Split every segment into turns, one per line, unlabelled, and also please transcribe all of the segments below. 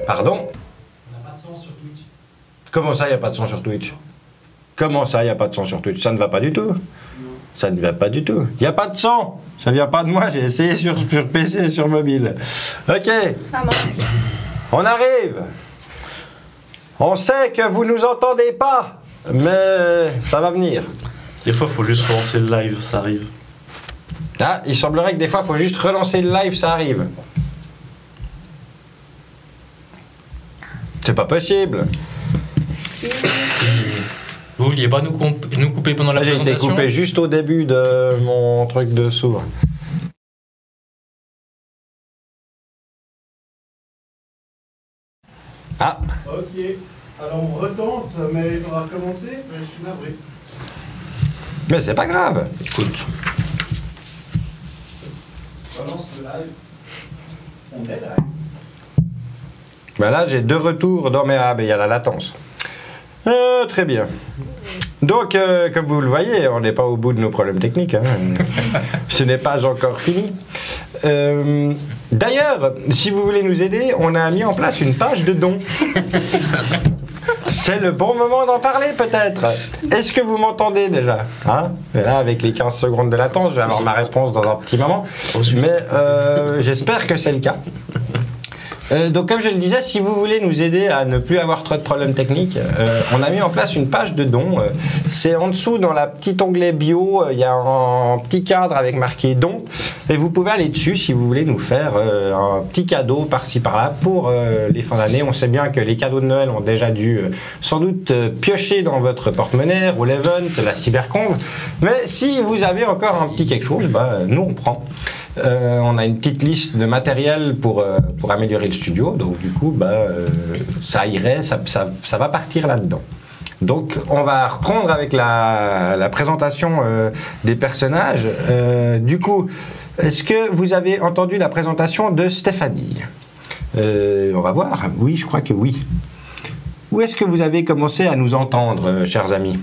Pardon?
On n'a pas de son sur Twitch.
Comment ça, il n'y a pas de son sur Twitch? Comment ça, il n'y a pas de son sur Twitch? Ça ne va pas du tout. Non. Ça ne va pas du tout. Il n'y a pas de son. Ça ne vient pas de moi, j'ai essayé sur PC et sur mobile. Ok.
Ah mince.
On arrive. On sait que vous nous entendez pas, mais ça va venir.
Des fois, il faut juste relancer le live, ça arrive.
Ah, il semblerait que des fois, il faut juste relancer le live, ça arrive. C'est pas possible.
Si.
Vous vouliez pas nous couper pendant la
J'ai été
présentation?
coupé juste au début de mon truc de sourd. Ah.
Ok, alors on retente, mais on va recommencer. Je suis navré.
Mais c'est pas grave.
Écoute.
Relance le live. On est live.
Ben là, j'ai 2 retours dans mes... Ah, ben il y a la latence. Très bien. Donc, comme vous le voyez, on n'est pas au bout de nos problèmes techniques. Hein. Ce n'est pas encore fini. D'ailleurs, si vous voulez nous aider, on a mis en place une page de dons. C'est le bon moment d'en parler, peut-être. Est-ce que vous m'entendez déjà, hein? Et là, avec les 15 secondes de latence, je vais avoir ma réponse dans un petit moment. Mais j'espère que c'est le cas. Donc comme je le disais, si vous voulez nous aider à ne plus avoir trop de problèmes techniques, on a mis en place une page de dons. C'est en dessous dans la petite onglet bio, il y a un petit cadre avec marqué dons. Et vous pouvez aller dessus si vous voulez nous faire un petit cadeau par-ci par-là pour les fins d'année. On sait bien que les cadeaux de Noël ont déjà dû sans doute piocher dans votre porte-monnaie, Roll-Event, la Cyberconf. Mais si vous avez encore un petit quelque chose, bah, nous on prend. On a une petite liste de matériel pour améliorer le studio, donc du coup ça irait, ça va partir là-dedans. Donc on va reprendre avec la présentation des personnages. Du coup, est-ce que vous avez entendu la présentation de Stéphanie? On va voir, oui, je crois que oui. Où est-ce que vous avez commencé à nous entendre, chers amis?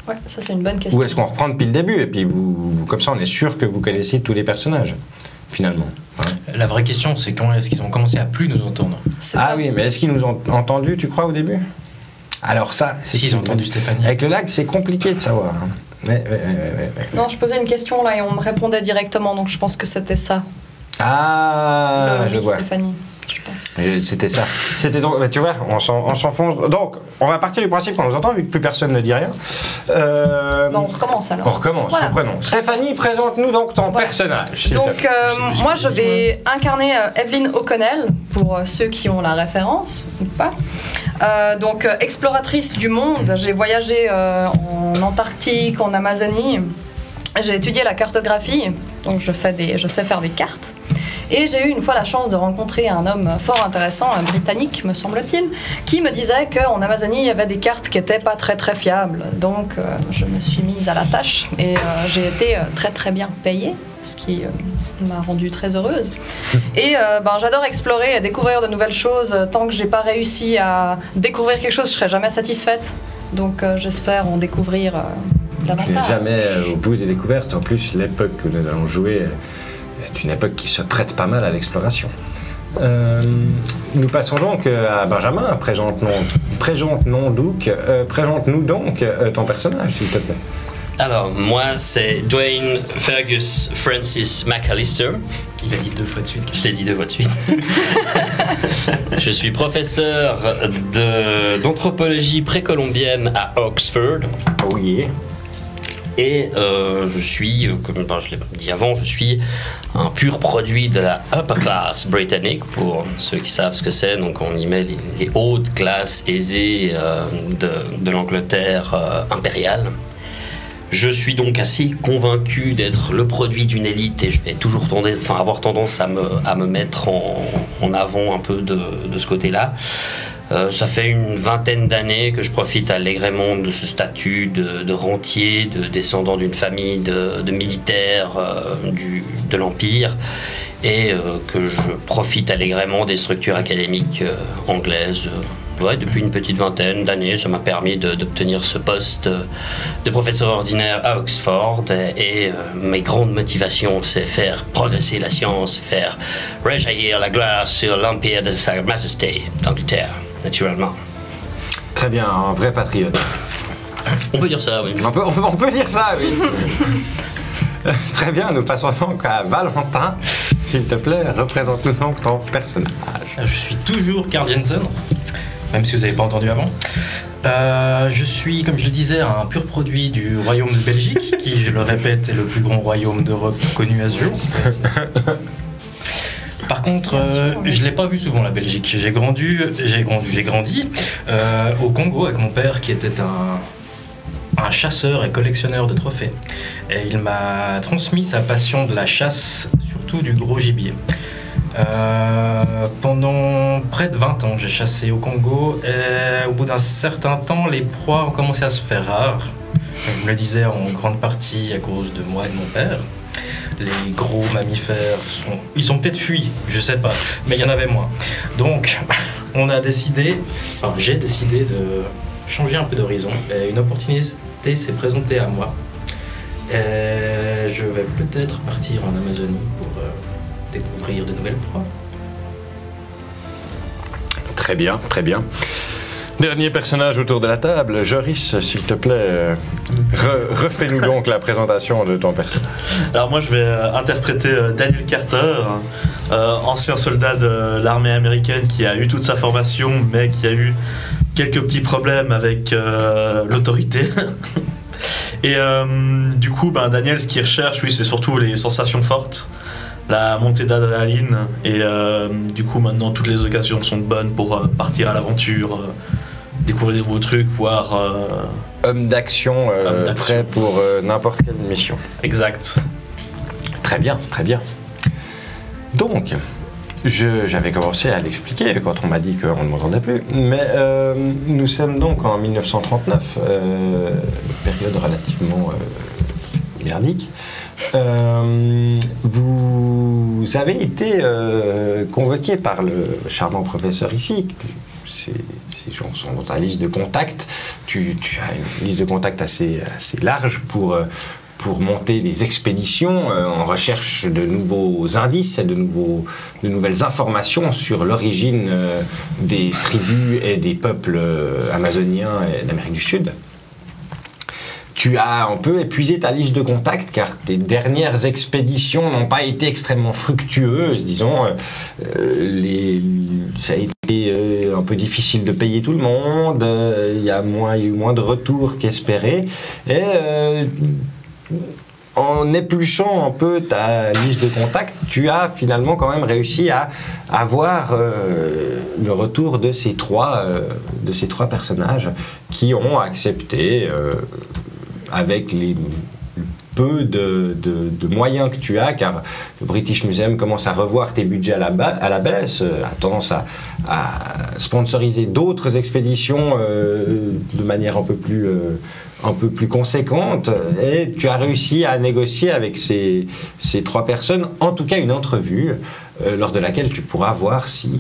Ouais, ça c'est une bonne question.
Ou est-ce qu'on reprend depuis le début et puis comme ça on est sûr que vous connaissez tous les personnages finalement, hein?
La vraie question, c'est quand est-ce qu'ils ont commencé à plus nous entendre?
C'est
Ah
ça.
oui, mais est-ce qu'ils nous ont entendus, tu crois, au début? Alors ça, c'est
S'ils ont entendu Stéphanie.
avec le lag, c'est compliqué de savoir. Hein. Ouais.
Non, je posais une question là et on me répondait directement, donc je pense que c'était ça.
Ah, je
oui,
vois.
Stéphanie, je pense.
C'était ça. C'était donc, tu vois, on s'enfonce. Donc, on va partir du principe qu'on nous entend, vu que plus personne ne dit rien.
Bon, on recommence alors.
On recommence,
Voilà.
reprenons. Stéphanie, présente-nous donc ton personnage. s'il te
Donc,
plaît.
moi, je vais incarner Evelyn O'Connell, pour ceux qui ont la référence, ou pas. Donc, exploratrice du monde, j'ai voyagé en Antarctique, en Amazonie. J'ai étudié la cartographie, donc je sais faire des cartes. Et j'ai eu une fois la chance de rencontrer un homme fort intéressant, un Britannique me semble-t-il, qui me disait qu'en Amazonie il y avait des cartes qui n'étaient pas très très fiables. Donc je me suis mise à la tâche et j'ai été très très bien payée, ce qui m'a rendue très heureuse. Et j'adore explorer et découvrir de nouvelles choses. Tant que j'ai pas réussi à découvrir quelque chose, je serai jamais satisfaite. Donc j'espère en découvrir
Je n'ai
davantage.
jamais au bout des découvertes. En plus, l'époque que nous allons jouer est une époque qui se prête pas mal à l'exploration. Nous passons donc à Benjamin. Présente-nous donc ton personnage, s'il te plaît.
Alors, moi, c'est Dwayne Fergus Francis McAllister.
Il a dit 2 fois de suite.
Je l'ai dit 2 fois de suite. Je suis professeur d'anthropologie précolombienne à Oxford.
Oh yeah.
Et je suis, comme je l'ai dit avant, je suis un pur produit de la upper class britannique, pour ceux qui savent ce que c'est. Donc on y met les hautes classes aisées de l'Angleterre impériale. Je suis donc assez convaincu d'être le produit d'une élite et je vais toujours avoir tendance à me mettre en avant un peu de ce côté-là. Ça fait une vingtaine d'années que je profite allègrement de ce statut de rentier, de descendant d'une famille de militaires de l'Empire et que je profite allègrement des structures académiques anglaises, ouais, depuis une petite vingtaine d'années, ça m'a permis d'obtenir ce poste de professeur ordinaire à Oxford. Et mes grandes motivations, c'est faire progresser la science, faire rejaillir la gloire sur l'empire de Sa Majesté d'Angleterre, naturellement.
Très bien, un vrai patriote.
On peut dire ça, oui.
On peut dire ça, oui. Très bien, nous passons donc à Valentin. S'il te plaît, représente-nous donc ton personnage.
Je suis toujours Carl Jensen, même si vous n'avez pas entendu avant. Je suis, comme je le disais, un pur produit du royaume de Belgique, qui, je le répète, est le plus grand royaume d'Europe connu à ce jour. Par contre, je l'ai pas vu souvent la Belgique. J'ai grandi au Congo avec mon père qui était un chasseur et collectionneur de trophées. Et il m'a transmis sa passion de la chasse, surtout du gros gibier. Pendant près de 20 ans, j'ai chassé au Congo et au bout d'un certain temps, les proies ont commencé à se faire rares. Je me le disais en grande partie à cause de moi et de mon père. Les gros mammifères ils ont peut-être fui, je sais pas, mais il y en avait moins. Donc, j'ai décidé de changer un peu d'horizon. Et une opportunité s'est présentée à moi. Et je vais peut-être partir en Amazonie pour découvrir de nouvelles proies.
Très bien, très bien. Dernier personnage autour de la table, Joris, s'il te plaît, refais-nous donc la présentation de ton personnage.
Alors moi je vais interpréter Daniel Carter, ancien soldat de l'armée américaine qui a eu toute sa formation mais qui a eu quelques petits problèmes avec l'autorité. Et du coup Daniel, ce qu'il recherche, oui, c'est surtout les sensations fortes, la montée d'adrénaline, et du coup maintenant toutes les occasions sont bonnes pour partir à l'aventure, découvrir de nouveaux trucs, voir...
Homme d'action, prêt pour n'importe quelle mission.
Exact.
Très bien, très bien. Donc, j'avais commencé à l'expliquer quand on m'a dit qu'on ne m'entendait plus, mais nous sommes donc en 1939, période relativement merdique. Vous avez été convoqué par le charmant professeur ici. Ces gens sont dans ta liste de contacts. Tu as une liste de contacts assez large pour monter des expéditions en recherche de nouveaux indices et de nouvelles informations sur l'origine des tribus et des peuples amazoniens et d'Amérique du Sud. Tu as un peu épuisé ta liste de contacts car tes dernières expéditions n'ont pas été extrêmement fructueuses, disons. Ça a été un peu difficile de payer tout le monde, il y a eu moins de retours qu'espéré. Et en épluchant un peu ta liste de contacts, tu as finalement quand même réussi à avoir le retour de ces trois personnages qui ont accepté, avec les peu de moyens que tu as, car le British Museum commence à revoir tes budgets à la baisse, a tendance à sponsoriser d'autres expéditions de manière un peu plus conséquente, et tu as réussi à négocier avec ces trois personnes, en tout cas une entrevue, lors de laquelle tu pourras voir si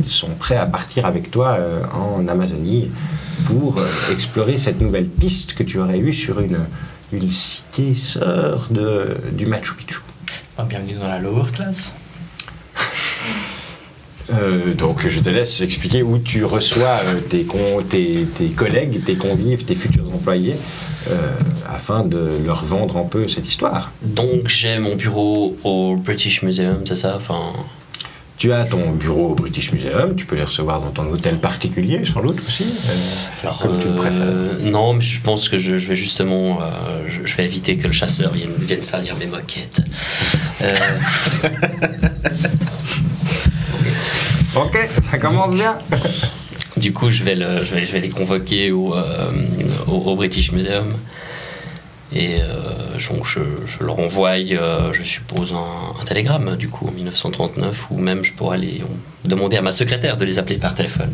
ils sont prêts à partir avec toi en Amazonie pour explorer cette nouvelle piste que tu aurais eue sur une cité sœur du Machu Picchu.
Bienvenue dans la lower class.
Donc je te laisse expliquer où tu reçois tes collègues, tes convives, tes futurs employés, afin de leur vendre un peu cette histoire.
Donc j'ai mon bureau au British Museum, c'est ça?
Tu as ton bureau au British Museum, tu peux les recevoir dans ton hôtel particulier, sans doute aussi, comme tu le préfères.
Non, mais je pense que je vais justement, je vais éviter que le chasseur vienne salir mes moquettes.
Ok, ça commence bien.
Du coup, je vais les convoquer au British Museum. Et je leur envoie, je suppose, un télégramme, du coup, en 1939, ou même je pourrais aller demander à ma secrétaire de les appeler par téléphone.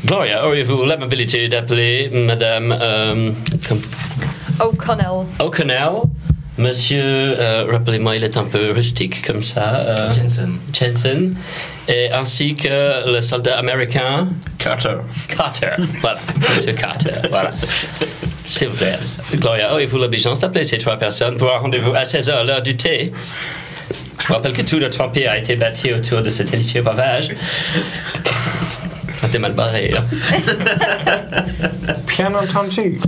Gloria, auriez-vous l'amabilité d'appeler Madame
O'Connell.
O'Connell Monsieur, rappelez-moi, il est un peu rustique comme ça. Jensen. Et ainsi que le soldat américain.
Carter.
Voilà. Monsieur Carter, voilà. S'il vous plaît. Gloria, auriez-vous l'obligation d'appeler ces 3 personnes pour un rendez-vous à 16h, l'heure du thé? Je rappelle que tout notre empire a été bâti autour de ce délicieux breuvage. T'es mal barré, hein.
Bien entendu.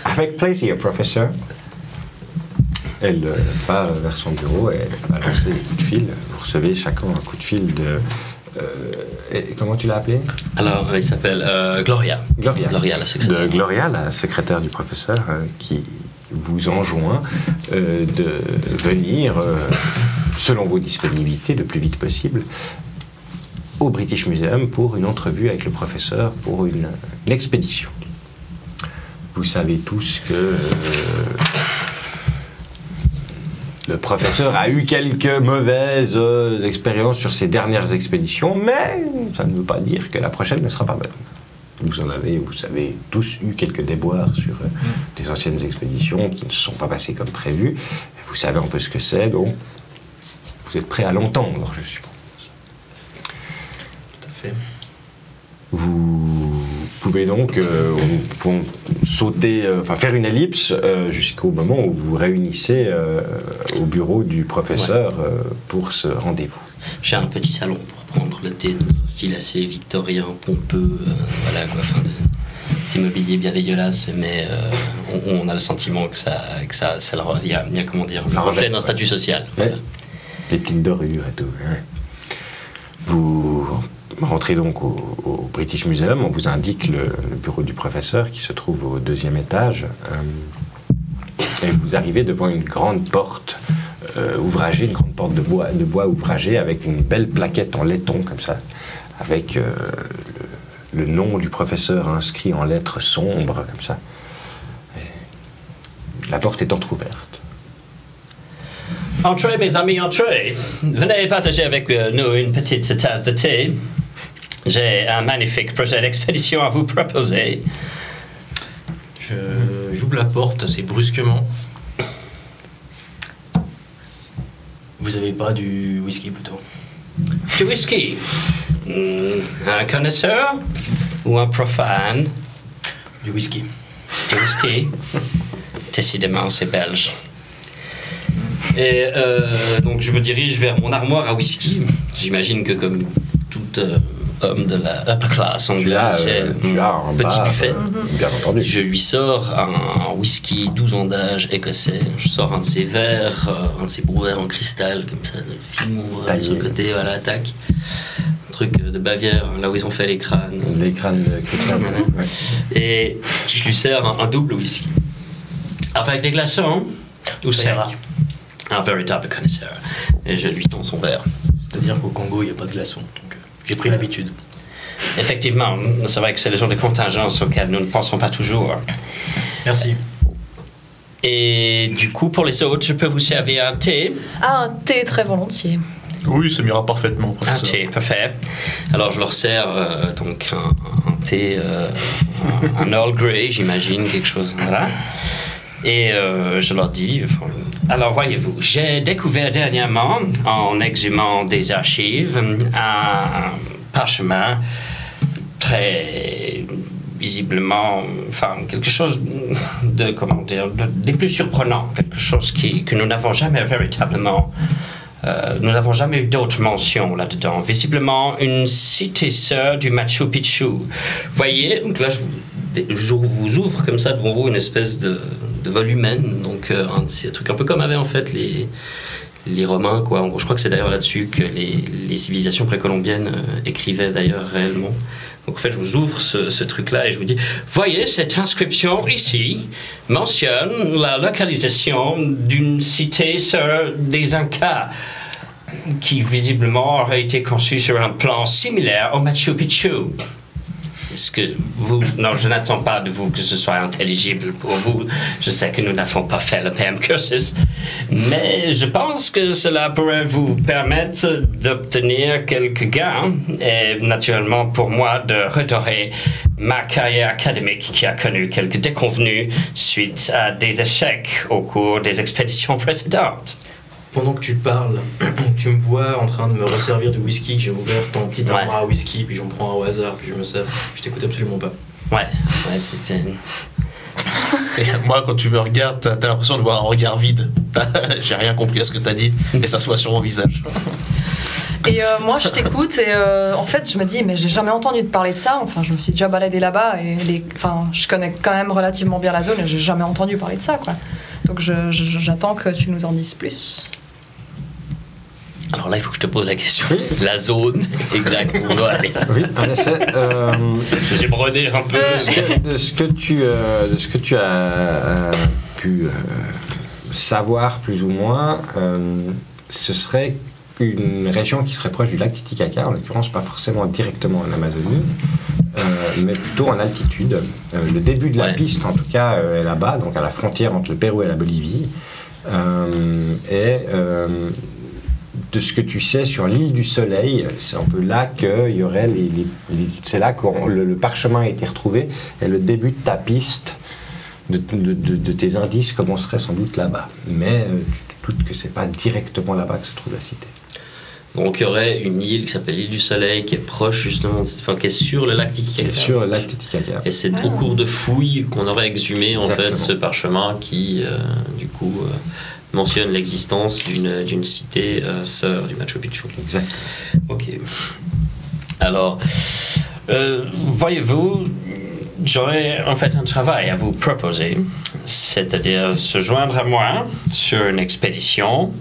Avec plaisir, professeur. Elle part vers son bureau et elle va lancer des coups de fil. Vous recevez chacun un coup de fil de... et comment tu l'as appelé?
Alors, il s'appelle Gloria.
Gloria,
la secrétaire.
De Gloria, la secrétaire du professeur, qui vous enjoint de venir, selon vos disponibilités, le plus vite possible, au British Museum pour une entrevue avec le professeur pour une expédition. Vous savez tous que le professeur a eu quelques mauvaises expériences sur ses dernières expéditions, mais ça ne veut pas dire que la prochaine ne sera pas bonne. Vous savez tous eu quelques déboires sur des anciennes expéditions qui ne se sont pas passées comme prévu. Vous savez un peu ce que c'est, donc vous êtes prêts à l'entendre, je suppose. Vous pouvez donc sauter, faire une ellipse jusqu'au moment où vous réunissez au bureau du professeur pour ce rendez-vous.
J'ai un petit salon pour prendre le thé dans un style assez victorien, pompeux, voilà quoi, petit mobilier bien dégueulasse, mais on a le sentiment que il y a comment dire, un reflet d'un statut social.
Ouais. Voilà. Des petites dorures et tout. Ouais. Vous rentrez donc au British Museum, on vous indique le bureau du professeur qui se trouve au 2e étage, et vous arrivez devant une grande porte ouvragée, une grande porte de bois ouvragée avec une belle plaquette en laiton comme ça, avec le nom du professeur inscrit en lettres sombres comme ça. Et la porte est entrouverte.
Entrez, mes amis, entrez. Venez partager avec nous une petite tasse de thé. J'ai un magnifique projet d'expédition à vous proposer.
J'ouvre la porte assez brusquement. Vous avez pas du whisky plutôt?
Du whisky? Un connaisseur ou un profane?
Du whisky.
Du whisky? Décidément, c'est belge. Et donc je me dirige vers mon armoire à whisky. J'imagine que comme tout homme de la upper class anglaise, j'ai un petit buffet.
Bien entendu.
Je lui sors un whisky 12 ans d'âge écossais. Je sors un de ses verres, un de ses brewers en cristal, comme ça, de sur le côté, voilà, tac. Un truc de Bavière, là où ils ont fait les crânes.
Les crânes de cristal.
Voilà.
Ouais.
Et je lui sers un double whisky. Avec des glaçons ou sec. Un véritable connaisseur. Et je lui tends son verre.
C'est-à-dire qu'au Congo, il n'y a pas de glaçons. Donc j'ai pris l'habitude.
Effectivement, c'est vrai que c'est le genre de contingence auquel nous ne pensons pas toujours.
Merci.
Et du coup, pour les autres, je peux vous servir un thé.
Ah, un thé très volontiers.
Oui, ça m'ira parfaitement,
Un
professeur.
thé, parfait. Alors je leur sers donc un thé, un Earl Grey, j'imagine, quelque chose. Voilà. Et je leur dis, alors voyez-vous, j'ai découvert dernièrement, en exhumant des archives, un parchemin très visiblement, quelque chose de, comment dire, des plus surprenants, quelque chose que nous n'avons jamais véritablement, nous n'avons jamais eu d'autres mentions là-dedans. Visiblement, une cité sœur du Machu Picchu. Voyez, donc là, je vous ouvre comme ça devant vous une espèce de volumen, donc un de ces trucs un peu comme avaient en fait les Romains, quoi. En gros, je crois que c'est d'ailleurs là-dessus que les civilisations précolombiennes écrivaient d'ailleurs réellement. Donc en fait, je vous ouvre ce truc-là et je vous dis, voyez, cette inscription ici mentionne la localisation d'une cité sœur des Incas qui visiblement aurait été conçue sur un plan similaire au Machu Picchu. Est-ce que vous... Non, je n'attends pas de vous que ce soit intelligible pour vous. Je sais que nous n'avons pas fait le même cursus. Mais je pense que cela pourrait vous permettre d'obtenir quelques gains. Et naturellement, pour moi, de redorer ma carrière académique qui a connu quelques déconvenues suite à des échecs au cours des expéditions précédentes.
Pendant que tu parles, tu me vois en train de me resservir du whisky. J'ai ouvert ton petit armoire à whisky, puis j'en prends un au hasard, puis je me sers. Je t'écoute absolument pas.
Ouais, c'est...
Et moi, quand tu me regardes, t'as l'impression de voir un regard vide. J'ai rien compris à ce que t'as dit, et ça se voit sur mon visage.
Et moi, je t'écoute et en fait, je me dis, mais j'ai jamais entendu te parler de ça. Enfin, je me suis déjà baladée là-bas et je connais quand même relativement bien la zone et j'ai jamais entendu parler de ça, quoi. Donc, j'attends que tu nous en dises plus.
Alors là, il faut que je te pose la question. Oui. La zone exacte où on doit aller.
Oui, en effet.
J'ai brodé un peu.
De ce que tu as pu savoir plus ou moins, ce serait une région qui serait proche du lac Titicaca, en l'occurrence pas forcément directement en Amazonie, mais plutôt en altitude. Le début de la piste, en tout cas, est là-bas, donc à la frontière entre le Pérou et la Bolivie. De ce que tu sais sur l'île du Soleil, c'est un peu là qu'il y aurait c'est là que le parchemin a été retrouvé et le début de ta piste, de tes indices commencerait sans doute là-bas. Mais tu te doutes que c'est pas directement là-bas que se trouve la cité.
Donc il y aurait une île qui s'appelle l'île du Soleil qui est proche justement, qui est sur le lac Titicaca.
Sur le lac Titicaca.
Et c'est au cours de fouilles qu'on aurait exhumé en fait ce parchemin qui du coup mentionne l'existence d'une cité sœur du Machu Picchu.
Exact.
Ok. Alors, voyez-vous, j'aurais en fait un travail à vous proposer, c'est-à-dire se joindre à moi sur une expédition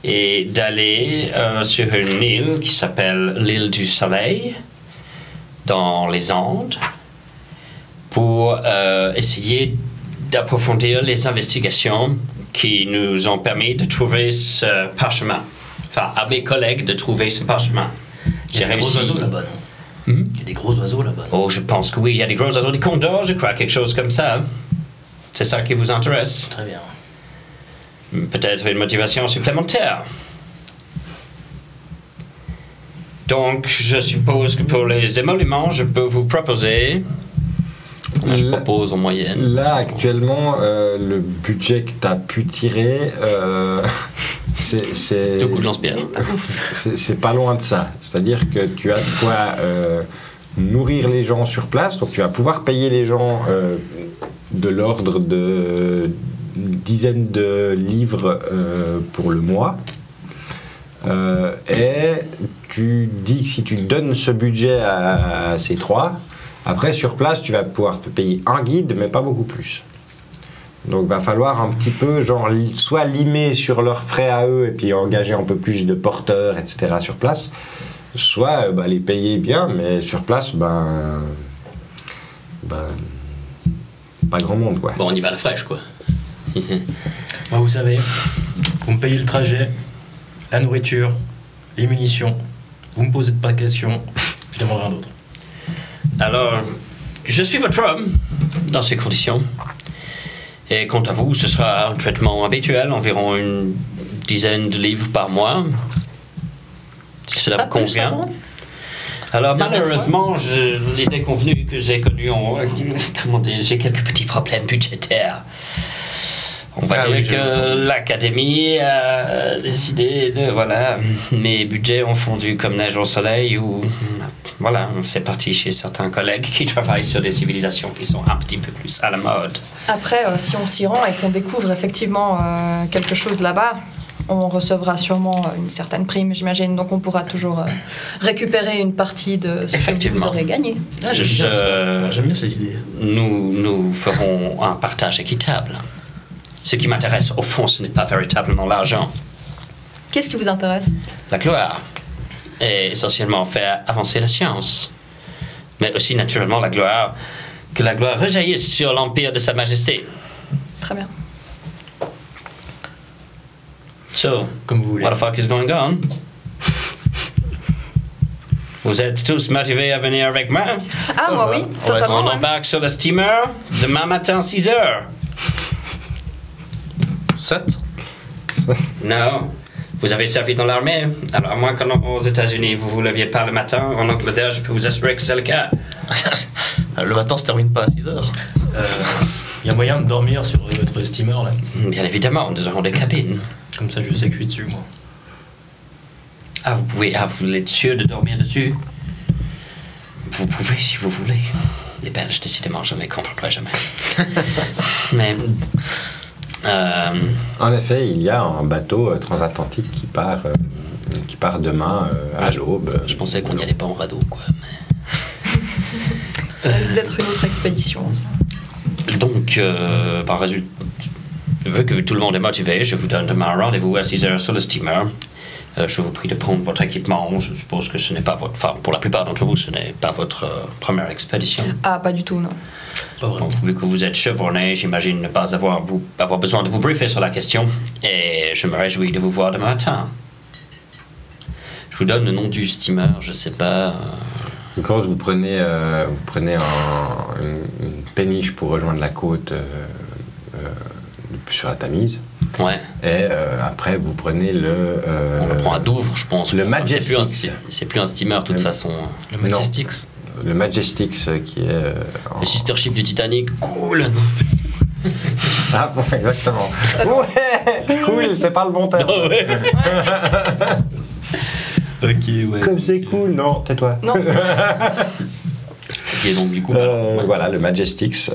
et d'aller sur une île qui s'appelle l'île du Soleil dans les Andes pour essayer d'approfondir les investigations qui nous ont permis de trouver ce parchemin. Enfin, à mes collègues de trouver ce parchemin.
Il y a des gros oiseaux là-bas, non? Il y a des gros oiseaux là-bas.
Oh, je pense que oui, il y a des gros oiseaux, des condors, je crois, quelque chose comme ça. C'est ça qui vous intéresse?
Très bien.
Peut-être une motivation supplémentaire. Donc, je suppose que pour les émoluments, je peux vous proposer... Je propose en moyenne.
Là, actuellement, le budget que tu as pu tirer, c'est...
2 coups de lance-pierre.
C'est pas loin de ça. C'est-à-dire que tu as de quoi nourrir les gens sur place, donc tu vas pouvoir payer les gens de l'ordre de dizaines de livres pour le mois. Et tu dis que si tu donnes ce budget à ces trois, après sur place tu vas pouvoir te payer un guide mais pas beaucoup plus. Donc il va falloir un petit peu genre soit limer sur leurs frais à eux et puis engager un peu plus de porteurs etc. sur place, soit les payer bien mais sur place pas grand monde quoi.
Bon, on y va à la fraîche quoi.
Moi, vous savez, vous me payez le trajet, la nourriture, les munitions. Vous me posez pas de questions, je demanderai un autre.
Alors, je suis votre homme dans ces conditions. Et quant à vous, ce sera un traitement habituel, environ une dizaine de livres par mois. Si cela vous convient. Alors, malheureusement, les déconvenus que j'ai connus j'ai quelques petits problèmes budgétaires. On va dire que l'Académie a décidé de, mes budgets ont fondu comme neige au soleil ou, c'est parti chez certains collègues qui travaillent sur des civilisations qui sont un petit peu plus à la mode.
Après, si on s'y rend et qu'on découvre effectivement quelque chose là-bas, on recevra sûrement une certaine prime, j'imagine. Donc on pourra toujours récupérer une partie de ce que vous aurez gagné.
J'aime bien ces idées.
Nous ferons un partage équitable. Ce qui m'intéresse, au fond, ce n'est pas véritablement l'argent.
Qu'est-ce qui vous intéresse?
La gloire. Et essentiellement faire avancer la science. Mais aussi, naturellement, la gloire. Que la gloire rejaillisse sur l'empire de Sa Majesté.
Très bien.
So,
comme vous voulez.
What the fuck is going on? Vous êtes tous motivés à venir avec moi?
Ah, moi oui, totalement.
On
ouais.
embarque sur le steamer demain matin 6 heures.
7.
Non. Vous avez servi dans l'armée. Alors, à moins qu'aux États-Unis, vous vous leviez pas le matin, en Angleterre, je peux vous assurer que c'est le cas.
Le matin se termine pas à 6 heures.
Il y a moyen de dormir sur votre steamer là.
Bien évidemment, nous aurons des cabines.
Comme ça, je sais que je suis dessus, moi.
Ah, vous pouvez. Ah, vous êtes sûr de dormir dessus? Vous pouvez si vous voulez. Les Belges, décidément, je ne les comprendrai jamais. Mais.
En effet, il y a un bateau transatlantique qui part demain à l'aube.
Je pensais qu'on n'y allait pas en radeau, quoi.
Ça risque d'être une autre expédition.
Donc, par résultat, vu que tout le monde est motivé, je vous donne demain un rendez-vous à 6 heures sur le steamer. Je vous prie de prendre votre équipement. Je suppose que ce n'est pas votre... Enfin, pour la plupart d'entre vous, ce n'est pas votre première expédition.
Ah, pas du tout, non.
Pas vraiment.
Donc, vu que vous êtes chevronné, j'imagine ne pas avoir besoin de vous briefer sur la question. Et je me réjouis de vous voir demain matin. Je vous donne le nom du steamer, je sais pas...
Quand vous prenez une péniche pour rejoindre la côte sur la Tamise,
Ouais.
et après vous prenez
On le prend à Douvres, je pense.
le
Enfin,
Majestix.
c'est plus un steamer, de toute façon.
Le Majestix.
le Majestix qui est
Le sister ship du Titanic, cool.
ah bon, exactement. Ouais, cool, c'est pas le bon terme.
Ok, ouais.
Comme c'est cool, non, tais-toi.
Non.
Et donc, du coup,
Voilà, le Majestix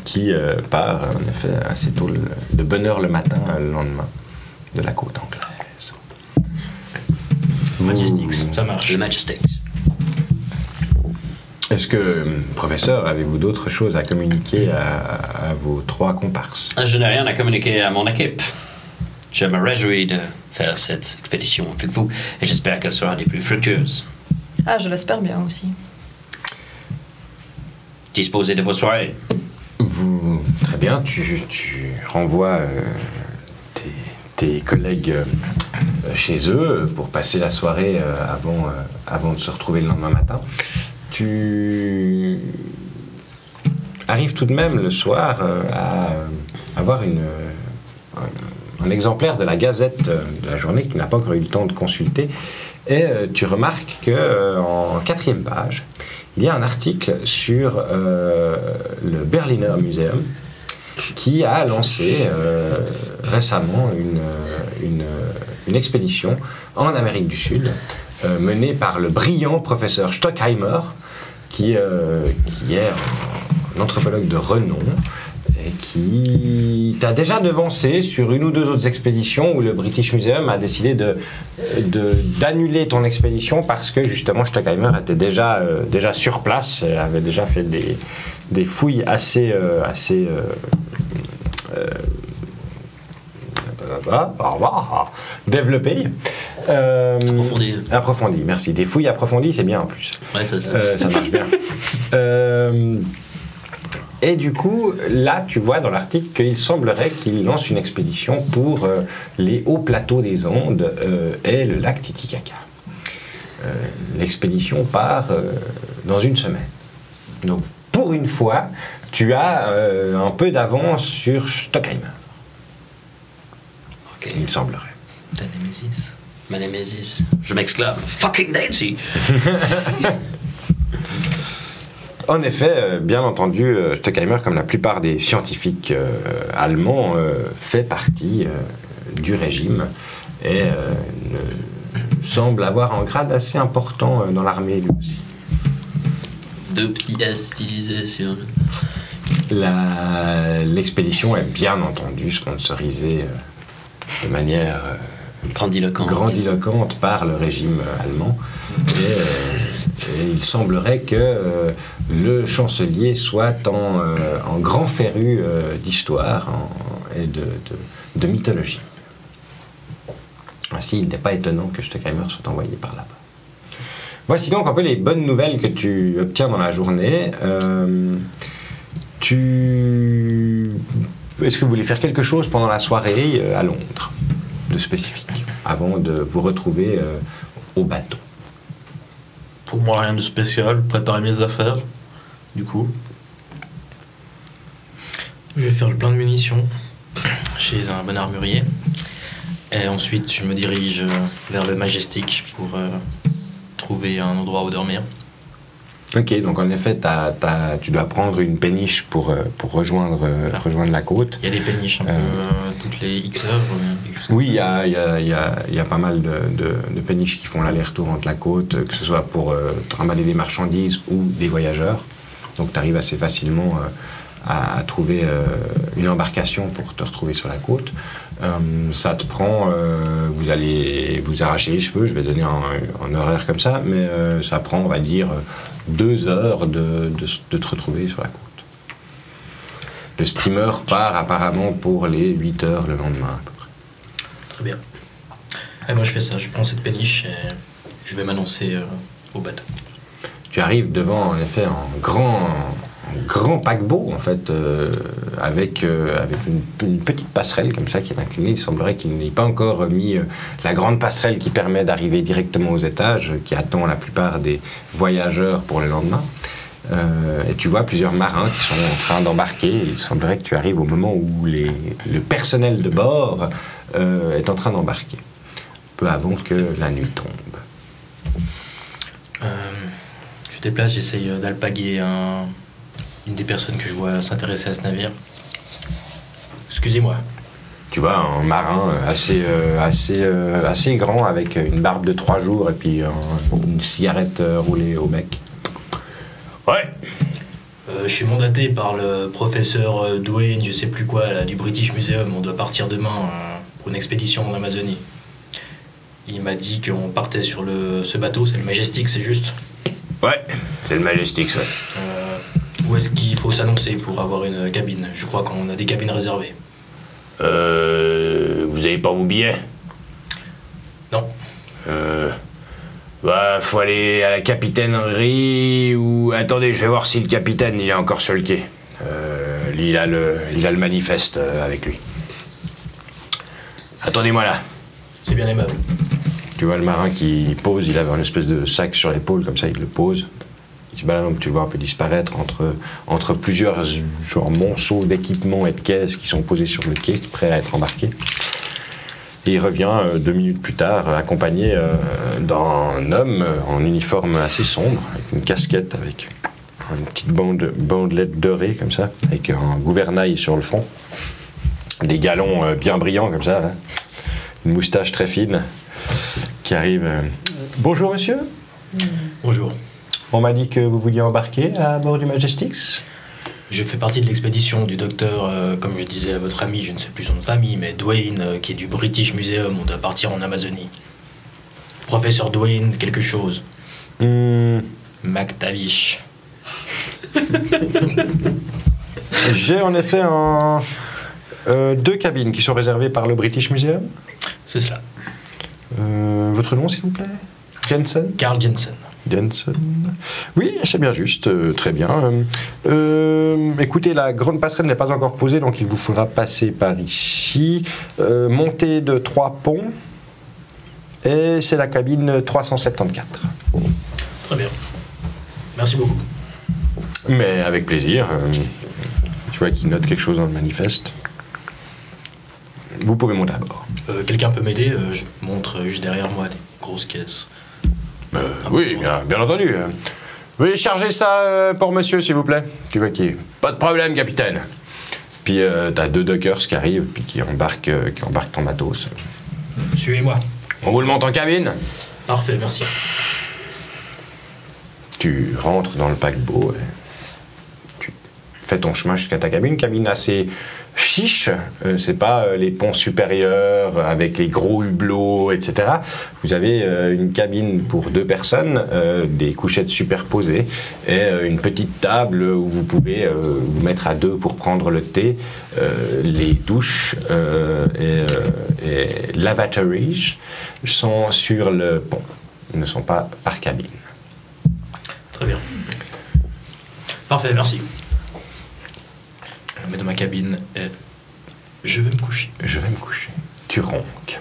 qui part en effet assez tôt, de bonne heure le matin, le lendemain de la côte anglaise.
Majestix, ça marche.
le Majestix.
Est-ce que, professeur, avez-vous d'autres choses à communiquer à vos 3 comparses?
Je n'ai rien à communiquer à mon équipe. Je me réjouis de faire cette expédition avec vous et j'espère qu'elle sera des plus fructueuses.
Ah, je l'espère bien aussi.
Disposez de vos soirées.
Très bien, tu renvoies tes collègues chez eux pour passer la soirée avant de se retrouver le lendemain matin. Tu arrives tout de même le soir à avoir un exemplaire de la Gazette de la journée que tu n'as pas encore eu le temps de consulter, et tu remarques qu'en 4e page, il y a un article sur le Berliner Museum qui a lancé récemment une expédition en Amérique du Sud menée par le brillant professeur Stockheimer qui est un anthropologue de renom et qui t'a déjà devancé sur une ou 2 autres expéditions où le British Museum a décidé d'annuler ton expédition parce que justement Stockheimer était déjà sur place et avait déjà fait des fouilles assez développées. Approfondies, merci. Des fouilles approfondies, c'est bien en plus.
Ouais, ça.
Ça marche bien. Et du coup, là, tu vois dans l'article qu'il semblerait qu'il lance une expédition pour les hauts plateaux des Andes et le lac Titicaca. L'expédition part dans une semaine. Donc, pour une fois, tu as un peu d'avance sur Stockheimer.
Ok.
Il me semblerait.
T'as Némésis.
Ma Némésis. Je m'exclame. Fucking Nancy!
En effet, bien entendu, Stockheimer, comme la plupart des scientifiques allemands, fait partie du régime et semble avoir un grade assez important dans l'armée lui aussi.
2 petits S stylisés sur...
L'expédition est bien entendu sponsorisée de manière grandiloquente par le régime allemand. Et il semblerait que le chancelier soit en grand féru d'histoire et de mythologie. Ainsi, il n'est pas étonnant que Stockheimer soit envoyé par là-bas. Voici donc un peu les bonnes nouvelles que tu obtiens dans la journée. Est-ce que vous voulez faire quelque chose pendant la soirée à Londres, de spécifique, avant de vous retrouver au bateau?
Pour moi, rien de spécial. Préparer mes affaires, du coup.
Je vais faire le plein de munitions chez un bon armurier. Et ensuite, je me dirige vers le Majestic pour trouver un endroit où dormir.
Ok, donc en effet, tu dois prendre une péniche pour rejoindre la côte.
Il y a des péniches un peu toutes les X heures.
Oui, il y a pas mal de péniches qui font l'aller-retour entre la côte, que ce soit pour trimballer des marchandises ou des voyageurs. Donc tu arrives assez facilement à trouver une embarcation pour te retrouver sur la côte. Ça te prend, vous allez vous arracher les cheveux, je vais donner un horaire comme ça, mais ça prend, on va dire, 2 heures de te retrouver sur la côte. Le steamer part apparemment pour les 8 heures le lendemain à peu près.
Très bien. Et moi je fais ça, je prends cette péniche et je vais m'annoncer au bateau.
Tu arrives devant en effet un grand paquebot en fait, avec une petite passerelle comme ça qui est inclinée. Il semblerait qu'il n'ait pas encore mis la grande passerelle qui permet d'arriver directement aux étages, qui attend la plupart des voyageurs pour le lendemain. Et tu vois plusieurs marins qui sont en train d'embarquer. Il semblerait que tu arrives au moment où le personnel de bord est en train d'embarquer, peu avant que la nuit tombe.
Je déplace, j'essaye d'alpaguer une des personnes que je vois s'intéresser à ce navire. Excusez-moi.
Tu vois un marin assez grand avec une barbe de 3 jours et puis une cigarette roulée au bec. Ouais.
Je suis mandaté par le professeur Dwayne, je sais plus quoi, là, du British Museum. On doit partir demain pour une expédition en Amazonie. Il m'a dit qu'on partait sur ce bateau, c'est le Majestic, c'est juste?
Ouais, c'est le Majestic, ouais.
Où est-ce qu'il faut s'annoncer pour avoir une cabine? Je crois qu'on a des cabines réservées.
Vous avez pas vos billets?
Non.
Faut aller à la capitainerie ou... Attendez, je vais voir si le capitaine il est encore sur le quai. Il a le manifeste avec lui. Attendez-moi là.
C'est bien aimable.
Tu vois le marin qui pose, il avait une espèce de sac sur l'épaule, comme ça il le pose. Il se balade, donc tu le vois un peu disparaître entre plusieurs genre monceaux d'équipements et de caisses qui sont posés sur le quai, prêts à être embarqués. Et il revient 2 minutes plus tard, accompagné d'un homme en uniforme assez sombre, avec une casquette avec une petite bandelette dorée comme ça, avec un gouvernail sur le front, des galons bien brillants comme ça, là. Une moustache très fine qui arrive. Bonjour monsieur.
Bonjour.
On m'a dit que vous vouliez embarquer à bord du Majestix.
Je fais partie de l'expédition du docteur, comme je disais à votre ami, je ne sais plus son nom de famille, mais Dwayne, qui est du British Museum. On doit partir en Amazonie. Professeur Dwayne, quelque chose. McTavish.
J'ai en effet 2 cabines qui sont réservées par le British Museum.
C'est cela.
Votre nom, s'il vous plaît? Jensen?
Carl Jensen.
Jensen. Oui, c'est bien juste, très bien. Écoutez, la grande passerelle n'est pas encore posée, donc il vous faudra passer par ici. Montée de 3 ponts. Et c'est la cabine 374.
Très bien. Merci beaucoup.
Mais avec plaisir. Tu vois qu'il note quelque chose dans le manifeste. Vous pouvez monter à bord.
Quelqu'un peut m'aider? Je montre juste derrière moi des grosses caisses.
Oui, bien entendu. Veuillez charger ça pour monsieur, s'il vous plaît. Tu vois qu'il... Pas de problème, capitaine. Puis t'as 2 dockers qui arrivent, puis qui embarquent ton matos.
Suivez-moi.
On vous le monte en cabine?
Parfait, merci.
Tu rentres dans le paquebot et tu fais ton chemin jusqu'à ta cabine. Une cabine assez chiche, c'est pas les ponts supérieurs avec les gros hublots, etc. Vous avez une cabine pour 2 personnes, des couchettes superposées et une petite table où vous pouvez vous mettre à 2 pour prendre le thé. Les douches et lavatories sont sur le pont, ils ne sont pas par cabine.
Très bien. Parfait, merci. Je me mets dans ma cabine et je vais me coucher.
Je vais me coucher. Tu ronques.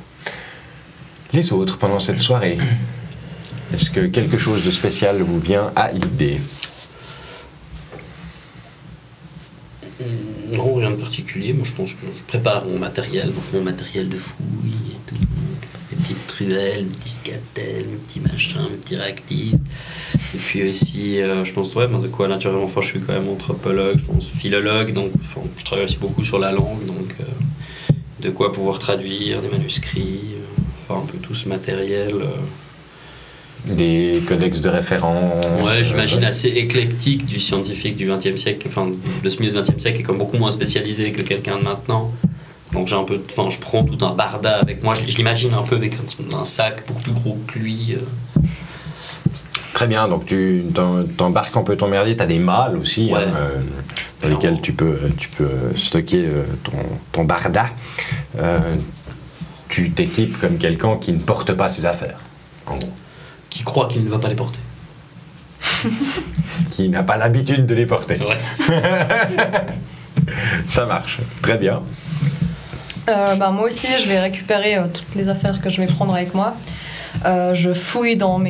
Les autres, pendant cette soirée,
Est-ce que quelque chose de spécial vous vient à l'idée?
Non, rien de particulier. Moi, je pense que je prépare mon matériel, donc mon matériel de fouille et tout. Donc, mes petites truelles, mes petits scatels, mes petits machins, mes petits réactifs. Et puis aussi, je pense, ouais, de quoi naturellement, enfin, je suis quand même anthropologue, je pense philologue, donc enfin, je travaille aussi beaucoup sur la langue, donc de quoi pouvoir traduire des manuscrits, enfin un peu tout ce matériel.
Des codex de référence.
Ouais, j'imagine assez éclectique du scientifique du XXe siècle, enfin de ce milieu du XXe siècle est comme beaucoup moins spécialisé que quelqu'un de maintenant. Donc j'ai un peu, enfin je prends tout un barda avec moi, je l'imagine un peu avec un sac beaucoup plus gros que lui.
Très bien, donc tu t'embarques un peu ton merdier, tu as des malles aussi,
Ouais.
dans lesquels tu peux stocker ton barda. Tu t'équipes comme quelqu'un qui ne porte pas ses affaires, en gros.
Qui croit qu'il ne va pas les porter.
Qui n'a pas l'habitude de les porter.
Ouais.
Ça marche, très bien.
Moi aussi, je vais récupérer toutes les affaires que je vais prendre avec moi. Je fouille dans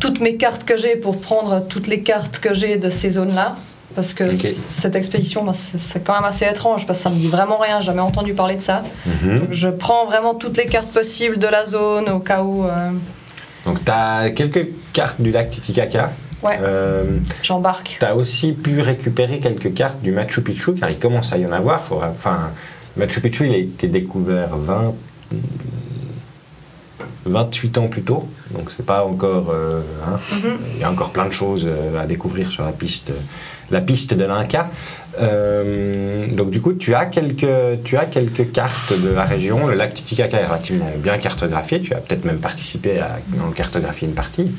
toutes mes cartes que j'ai pour prendre toutes les cartes que j'ai de ces zones-là. Parce que cette expédition, c'est quand même assez étrange, parce que ça me dit vraiment rien, j'ai jamais entendu parler de ça. Donc je prends vraiment toutes les cartes possibles de la zone au cas où.
Donc tu as quelques cartes du lac Titicaca.
Ouais, j'embarque.
Tu as aussi pu récupérer quelques cartes du Machu Picchu, car il commence à y en avoir. Machu Picchu, il a été découvert 28 ans plus tôt, donc c'est pas encore... Il y a encore plein de choses à découvrir sur la piste de l'Inca. Donc du coup, tu as quelques cartes de la région. Le lac Titicaca est relativement bien cartographié. Tu as peut-être même participé à en cartographier une partie.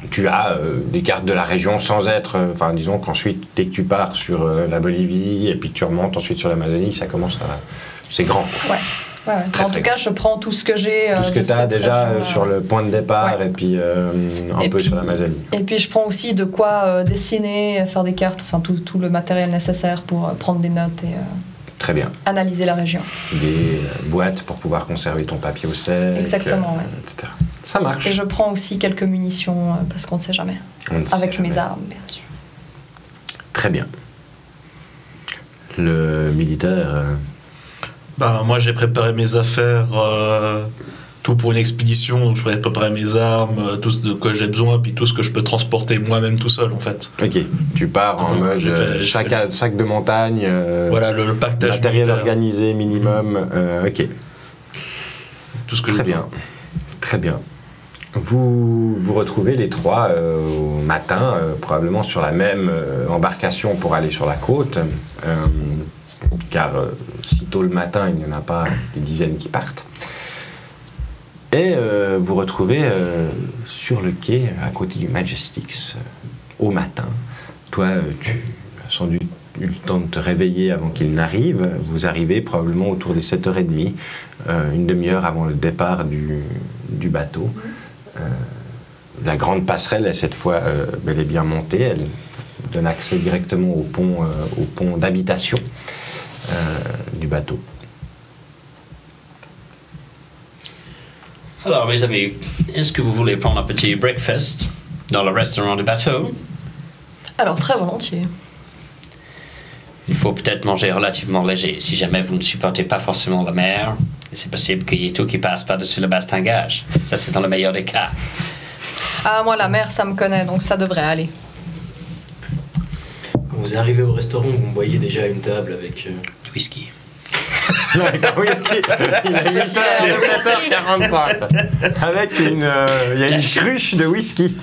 Tu as des cartes de la région sans être... disons qu'ensuite, dès que tu pars sur la Bolivie et puis que tu remontes ensuite sur l'Amazonie, ça commence à... C'est grand.
Ouais. En tout cas, je prends tout ce que j'ai.
Tout ce que tu as déjà sur le point de départ et puis un peu sur l'Amazonie.
Et puis je prends aussi de quoi dessiner, faire des cartes, enfin tout le matériel nécessaire pour prendre des notes et
très bien.
Analyser la région.
Des boîtes pour pouvoir conserver ton papier au sec.
Exactement,
etc. Ça marche.
Et je prends aussi quelques munitions parce qu'on ne sait jamais. Avec mes armes, bien sûr.
Très bien. Le militaire...
moi j'ai préparé mes affaires, tout pour une expédition, donc je pourrais préparer mes armes, tout ce de quoi j'ai besoin, puis tout ce que je peux transporter moi-même tout seul en fait.
Ok, tu pars en mode sac de montagne,
voilà le pactage
matériel
militaire.
Organisé minimum, ok.
Tout ce que
très bien, très bien. Vous vous retrouvez les trois au matin, probablement sur la même embarcation pour aller sur la côte. Car si tôt le matin, il n'y en a pas des dizaines qui partent. Et vous retrouvez sur le quai, à côté du Majestix, au matin. Toi, tu as sans doute eu le temps de te réveiller avant qu'il n'arrive. Vous arrivez probablement autour des 7h30, une demi-heure avant le départ du bateau. La grande passerelle est cette fois bel et bien montée. Elle donne accès directement au pont d'habitation du bateau.
Alors, mes amis, est-ce que vous voulez prendre un petit breakfast dans le restaurant du bateau?
Alors, très volontiers.
Il faut peut-être manger relativement léger si jamais vous ne supportez pas forcément la mer. C'est possible qu'il y ait tout qui passe par-dessus le bastingage. Ça, c'est dans le meilleur des cas.
Ah, moi, la mer, ça me connaît, donc ça devrait aller.
Quand vous arrivez au restaurant, vous voyez déjà une table avec
Du whisky.
Avec un whisky. Il est 7h45. Avec il y a une cruche de whisky.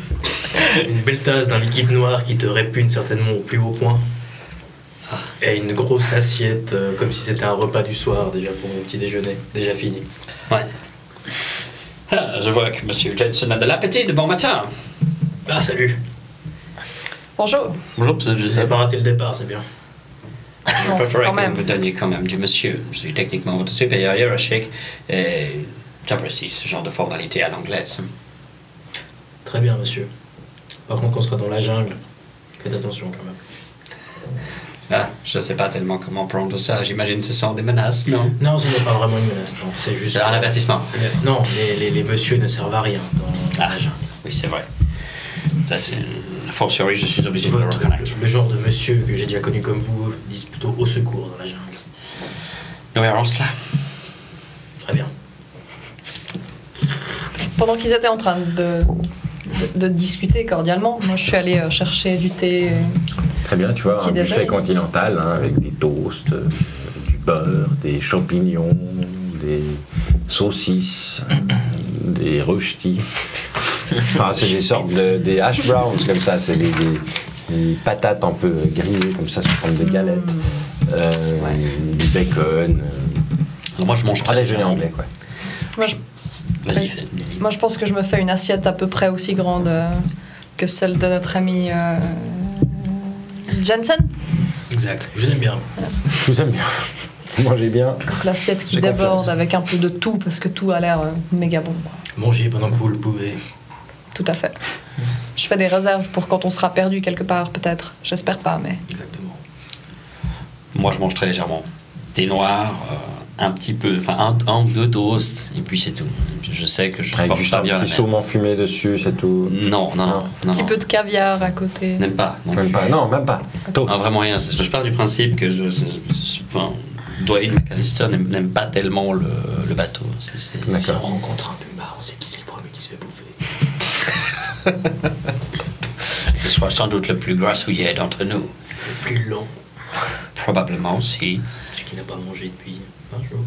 une belle tasse d'un liquide noir qui te répugne certainement au plus haut point. Et une grosse assiette, comme si c'était un repas du soir, déjà pour mon petit déjeuner, déjà fini.
Ouais. Ah, je vois que M. Jensen a de l'appétit de bon matin.
Ah, salut.
Bonjour.
Bonjour,
Vous n'avez pas raté le départ, c'est bien.
Je
Non,
préférerais
quand
que
même.
vous me donniez quand même du monsieur. Je suis techniquement votre supérieur hiérarchique et j'apprécie ce genre de formalité à l'anglaise.
Très bien, monsieur. Par contre, quand on sera dans la jungle, faites attention quand même.
Ah, je sais pas tellement comment prendre ça. J'imagine que ce sont des menaces, non?
Non, ce n'est pas vraiment une menace, non. C'est juste.
C'est un avertissement.
Non, les messieurs ne servent à rien dans la jungle.
Oui, c'est vrai. Ça, c'est. A fortiori, je suis obligé de le reconnaître.
Le genre de monsieur que j'ai déjà connu comme vous disent plutôt au secours dans la jungle.
Nous verrons cela.
Très bien.
Pendant qu'ils étaient en train de discuter cordialement, moi je suis allée chercher du thé.
Très bien, tu vois,
Petit
un buffet
déjeuner.
continental hein, avec des toasts, du beurre, des champignons, des saucisses, des röstis. Enfin, c'est des sortes des hash browns comme ça, c'est des patates un peu grillées comme ça sous forme de galettes, du bacon.
Alors moi, je mange
Un
très
déjeuner
légèrement.
anglais quoi.
Moi je,
Vas-y,
Oui.
fais.
moi, je pense que je me fais une assiette à peu près aussi grande que celle de notre ami Jensen.
Exact. Je vous aime bien.
Je vous aime bien. Vous mangez bien.
Donc l'assiette qui
J'ai
déborde
confiance.
avec un peu de tout parce que tout a l'air méga bon. Quoi.
Mangez pendant que vous le pouvez.
Tout à fait. Je fais des réserves pour quand on sera perdu quelque part peut-être. J'espère pas mais.
Exactement.
Moi, je mange très légèrement. Thé noir, un petit peu, enfin un ou deux toasts, et puis c'est tout. Je sais que je
Avec
supporte
juste
pas
un
bien la
petit
mer.
saumon fumé dessus, c'est tout.
Non, non, non.
Un petit peu de caviar à côté.
N'aime pas. Non,
Même pas, non, même pas. Toast.
Non, vraiment rien. Je pars du principe que enfin, Dwayne McAllister n'aime pas tellement le bateau.
Si
D'accord.
on rencontre un plumard, on sait qui c'est le premier qui se fait bouffer.
Je sois sans doute le plus grassouillet d'entre nous.
Le plus long,
Probablement aussi.
celui qui n'a pas mangé depuis un jour.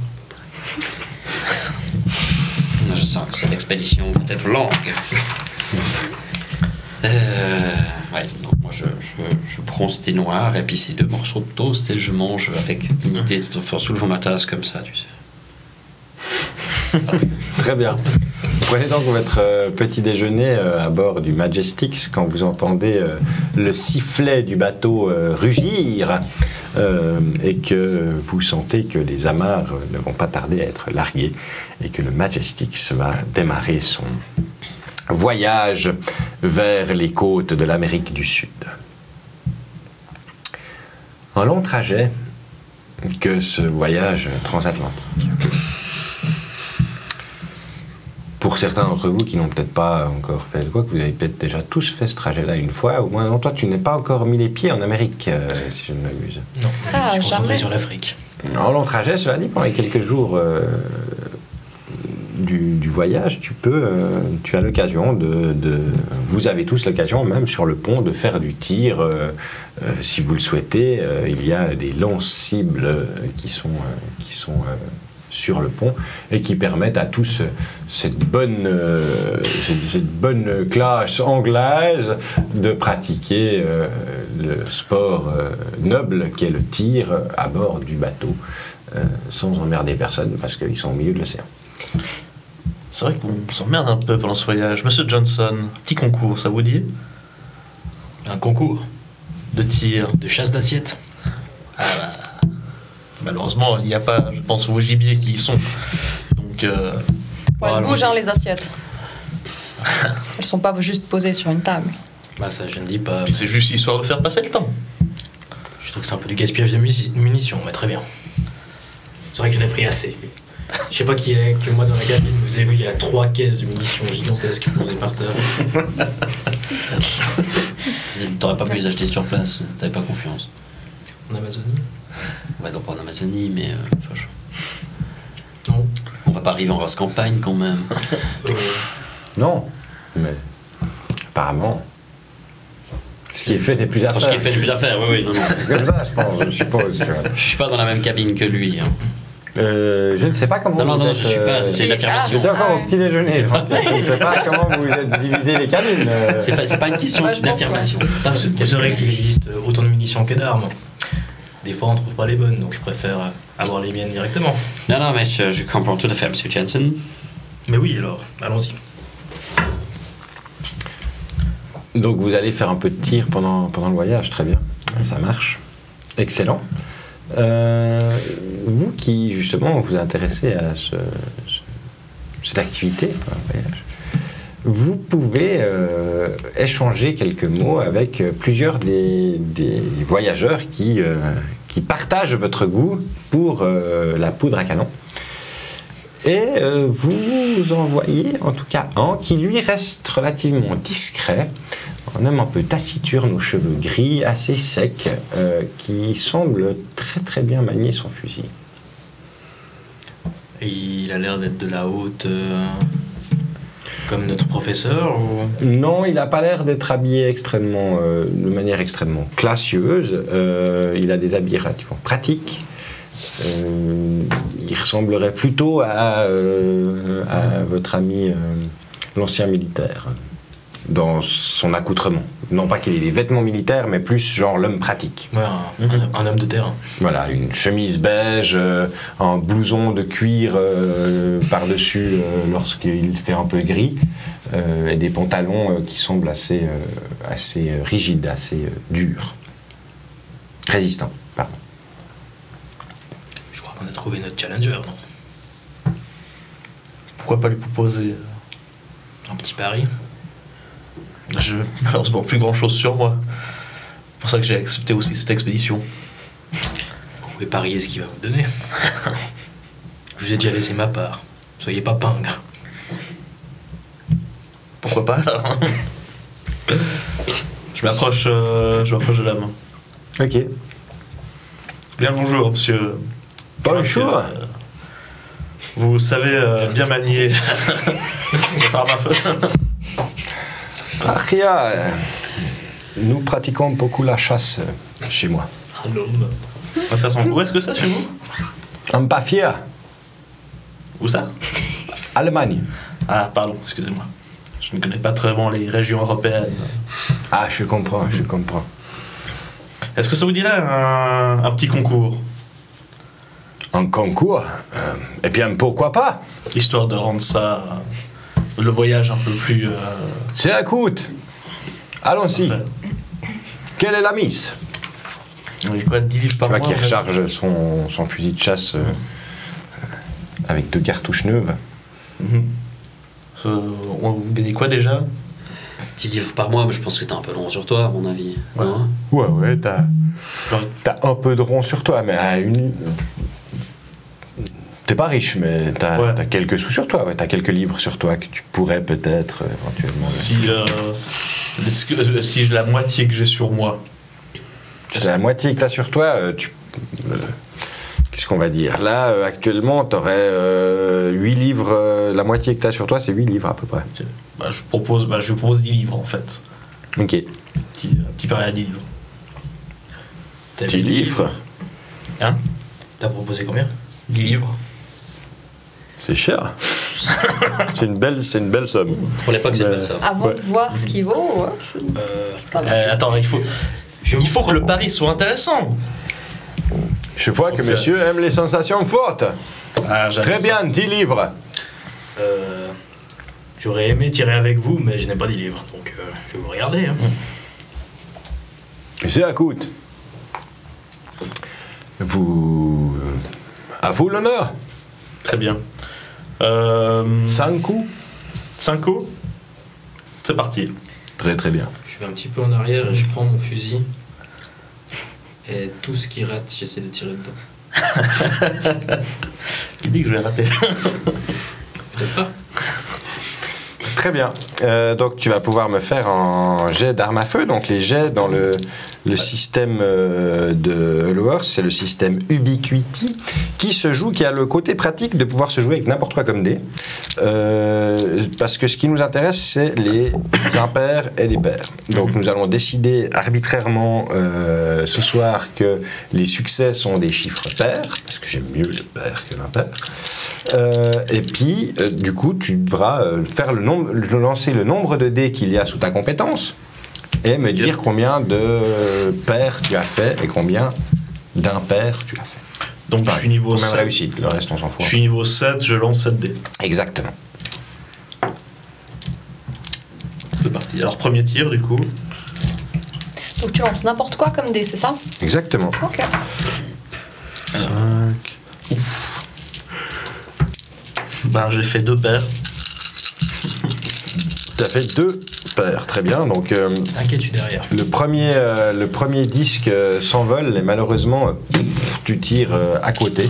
Je sens que cette expédition va être longue. Ouais, donc moi je prends ce thé noir et puis ces deux morceaux de toast et je mange avec dignité tout en soulevant ma tasse comme ça, tu sais.
Très bien. Vous prenez donc votre petit déjeuner à bord du Majestix quand vous entendez le sifflet du bateau rugir et que vous sentez que les amarres ne vont pas tarder à être larguées et que le Majestix va démarrer son voyage vers les côtes de l'Amérique du Sud. Un long trajet que ce voyage transatlantique. Pour certains d'entre vous qui n'ont peut-être pas encore fait, quoi que vous avez peut-être déjà tous fait ce trajet-là une fois, au moins non, toi tu n'es pas encore mis les pieds en Amérique, si je ne m'abuse.
Non,
Ah,
je suis concentré
jamais.
sur l'Afrique.
En long trajet, cela dit, pendant les quelques jours du voyage, tu as l'occasion vous avez tous l'occasion, même sur le pont, de faire du tir, si vous le souhaitez. Il y a des lances-cibles qui sont sur le pont et qui permettent à tous cette bonne classe anglaise de pratiquer le sport noble qu'est le tir à bord du bateau sans emmerder personne parce qu'ils sont au milieu de l'océan.
C'est vrai qu'on s'emmerde un peu pendant ce voyage. Monsieur Johnson, petit concours, ça vous dit?
Un concours
De tir.
de chasse d'assiettes.
Malheureusement, il n'y a pas, je pense, aux gibiers qui y sont. Donc,
Ouais, elles
allons-y.
bougent hein, les assiettes. Elles sont pas juste posées sur une table.
Bah ça je ne dis pas.
puis c'est juste histoire de faire passer le temps.
Je trouve que c'est un peu du gaspillage de munitions, mais très bien. C'est vrai que j'en ai pris assez. Je sais pas qui est que moi dans la cabine, vous avez vu, il y a 3 caisses de munitions gigantesques posées par terre.
T'aurais pas pu les acheter sur place, t'avais pas confiance.
En Amazonie.
Ouais, non pas en Amazonie, mais enfin,
Non.
on va pas arriver en race campagne quand même.
Non, mais apparemment, ce qui est fait n'est plus à
Parce
faire.
qu'il fait plus à faire, oui, oui, non, non.
Comme ça, je pense, je suppose. tu vois.
Je suis pas dans la même cabine que lui. Hein.
Je ne sais pas comment
Non, non,
vous
non,
êtes,
je suis pas, c'est une affirmation.
J'étais encore
Ah,
au petit déjeuner.
C'est
donc je ne sais pas comment vous êtes divisé les cabines.
C'est pas une question,
Ouais,
c'est
je
une
pense,
affirmation.
Vous saurez qu'il existe autant de munitions que d'armes. Des fois on trouve pas les bonnes, donc je préfère avoir les miennes directement.
Non, non, mais je comprends tout à fait, Monsieur Jensen.
Mais oui alors, allons-y.
Donc vous allez faire un peu de tir pendant le voyage, très bien. Ça marche. Excellent. Vous qui justement vous intéressez à cette activité, un voyage, vous pouvez échanger quelques mots avec plusieurs des voyageurs qui partagent votre goût pour la poudre à canon. Et vous en voyez en tout cas un qui lui reste relativement discret, un homme un peu taciturne aux cheveux gris, assez sec, qui semble très très bien manier son fusil.
Et il a l'air d'être de la haute, comme notre professeur ou...
Non, il n'a pas l'air d'être habillé extrêmement, de manière extrêmement classieuse. Il a des habits relativement pratiques. Il ressemblerait plutôt à votre ami l'ancien militaire dans son accoutrement. Non pas qu'il ait des vêtements militaires, mais plus genre l'homme pratique.
Ouais, un homme de terrain.
Voilà, une chemise beige, un blouson de cuir par-dessus lorsqu'il fait un peu gris, et des pantalons qui semblent assez rigides, assez durs. Résistants, pardon.
Je crois qu'on a trouvé notre challenger, non?
Pourquoi pas lui proposer
Un petit pari.
Je malheureusement plus grand chose sur moi. C'est pour ça que j'ai accepté aussi cette expédition.
Vous pouvez parier ce qu'il va vous donner. Je vous ai déjà laissé ma part. Soyez pas pingre.
Pourquoi pas alors? Je m'approche de l'homme.
Ok.
Bien bonjour, monsieur.
Bonjour.
Vous savez bien manier votre arme à feu.
Aria, nous pratiquons beaucoup la chasse chez moi.
Un homme. Intéressant. Où est-ce que c'est chez vous?
En Bafia,
Où ça?
Allemagne.
Ah, pardon, excusez-moi. Je ne connais pas très bien les régions européennes.
Ah, je comprends, je comprends.
Est-ce que ça vous dirait un petit concours?
Un concours Eh bien, pourquoi pas?
Histoire de rendre ça, le voyage un peu plus...
C'est à coûte. Allons-y.
parfait.
Quelle est la mise?
Oui, quoi, 10 livres par
Tu vois
mois?
qu'il
en fait.
recharge son fusil de chasse avec 2 cartouches neuves.
Mhm. On gagnait quoi déjà?
10 livres par mois, mais je pense que t'es un peu long sur toi, à mon avis.
Ouais.
Non?
Ouais, t'as
Genre,
un peu de rond sur toi, mais t'es pas riche, mais t'as
Ouais.
quelques sous sur toi. Ouais, t'as quelques livres sur toi que tu pourrais peut-être éventuellement.
si j'ai la moitié que j'ai sur moi.
C'est la moitié que t'as sur toi. Qu'est-ce qu'on va dire? Là, actuellement, t'aurais 8 livres. La moitié que t'as sur toi, c'est 8 livres à peu près.
Je vous propose 10 livres en fait.
Ok.
Petit pari à 10 livres.
10 livres.
Hein?
T'as proposé combien?
10 livres.
C'est cher. c'est une belle somme.
Pour l'époque, c'est belle ça.
Avant
Ouais.
de voir ce qu'il vaut, ouais, c'est pas mal.
Attends, il faut que le pari soit intéressant.
Je vois que
Donc,
monsieur aime les sensations fortes.
Ah, j'aime
Très
ça.
bien, 10 livres.
J'aurais aimé tirer avec vous, mais je n'ai pas 10 livres, donc je vais vous regarder. Hein.
C'est à coûte. Vous. À vous l'honneur.
Très bien.
5 coups.
5 coups? C'est parti.
Très très bien.
Je vais un petit peu en arrière et je prends mon fusil. Et tout ce qui rate, j'essaie de tirer dedans.
Il dit que je vais rater.
Peut-être pas.
Très bien. Donc tu vas pouvoir me faire un jet d'arme à feu. Donc les jets dans le système de Hello c'est le système Ubiquity qui a le côté pratique de pouvoir se jouer avec n'importe quoi comme dé. Parce que ce qui nous intéresse, c'est les impairs et les pairs. Donc nous allons décider arbitrairement ce soir que les succès sont des chiffres pairs, parce que j'aime mieux le pair que l'impair. Et puis, du coup, tu devras lancer le nombre de dés qu'il y a sous ta compétence et me dire combien de pairs tu as fait et combien d'impairs tu as fait.
Donc je suis niveau
combien de
7.
réussite, le reste on s'en fout.
Je suis niveau 7, je lance 7 dés.
Exactement.
C'est parti. Alors premier tir du coup.
Donc tu lances n'importe quoi comme dé, c'est ça?
Exactement.
Ok.
5. Ben j'ai fait 2 paires.
Tu as fait 2 paires, très bien. Donc,
T'inquiète, je suis derrière.
le premier disque s'envole et malheureusement, tu tires à côté.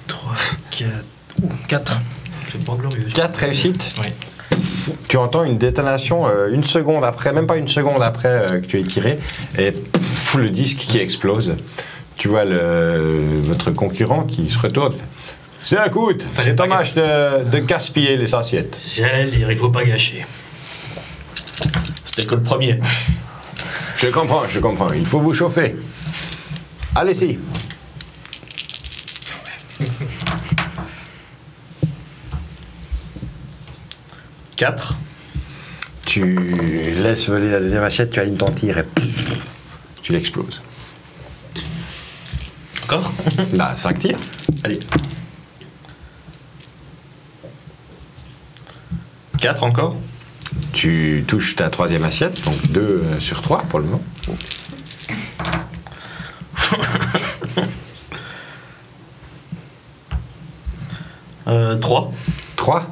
3, 4. C'est pas glorieux.
4 réussites.
Oui.
Tu entends une détonation une seconde après, même pas une seconde après que tu aies tiré, et le disque qui explose. Tu vois votre concurrent qui se retourne. C'est un coup, c'est dommage de gaspiller les assiettes.
J'allais le dire, il faut pas gâcher.
C'était que le premier.
Je comprends, il faut vous chauffer. Allez-y.
Quatre.
Tu laisses voler la deuxième assiette, tu alignes ton tir et tu l'exploses.
Encore?
Là, 5 tirs.
Allez. 4 encore.
Tu touches ta troisième assiette, donc 2 sur 3 pour le moment.
3.
3.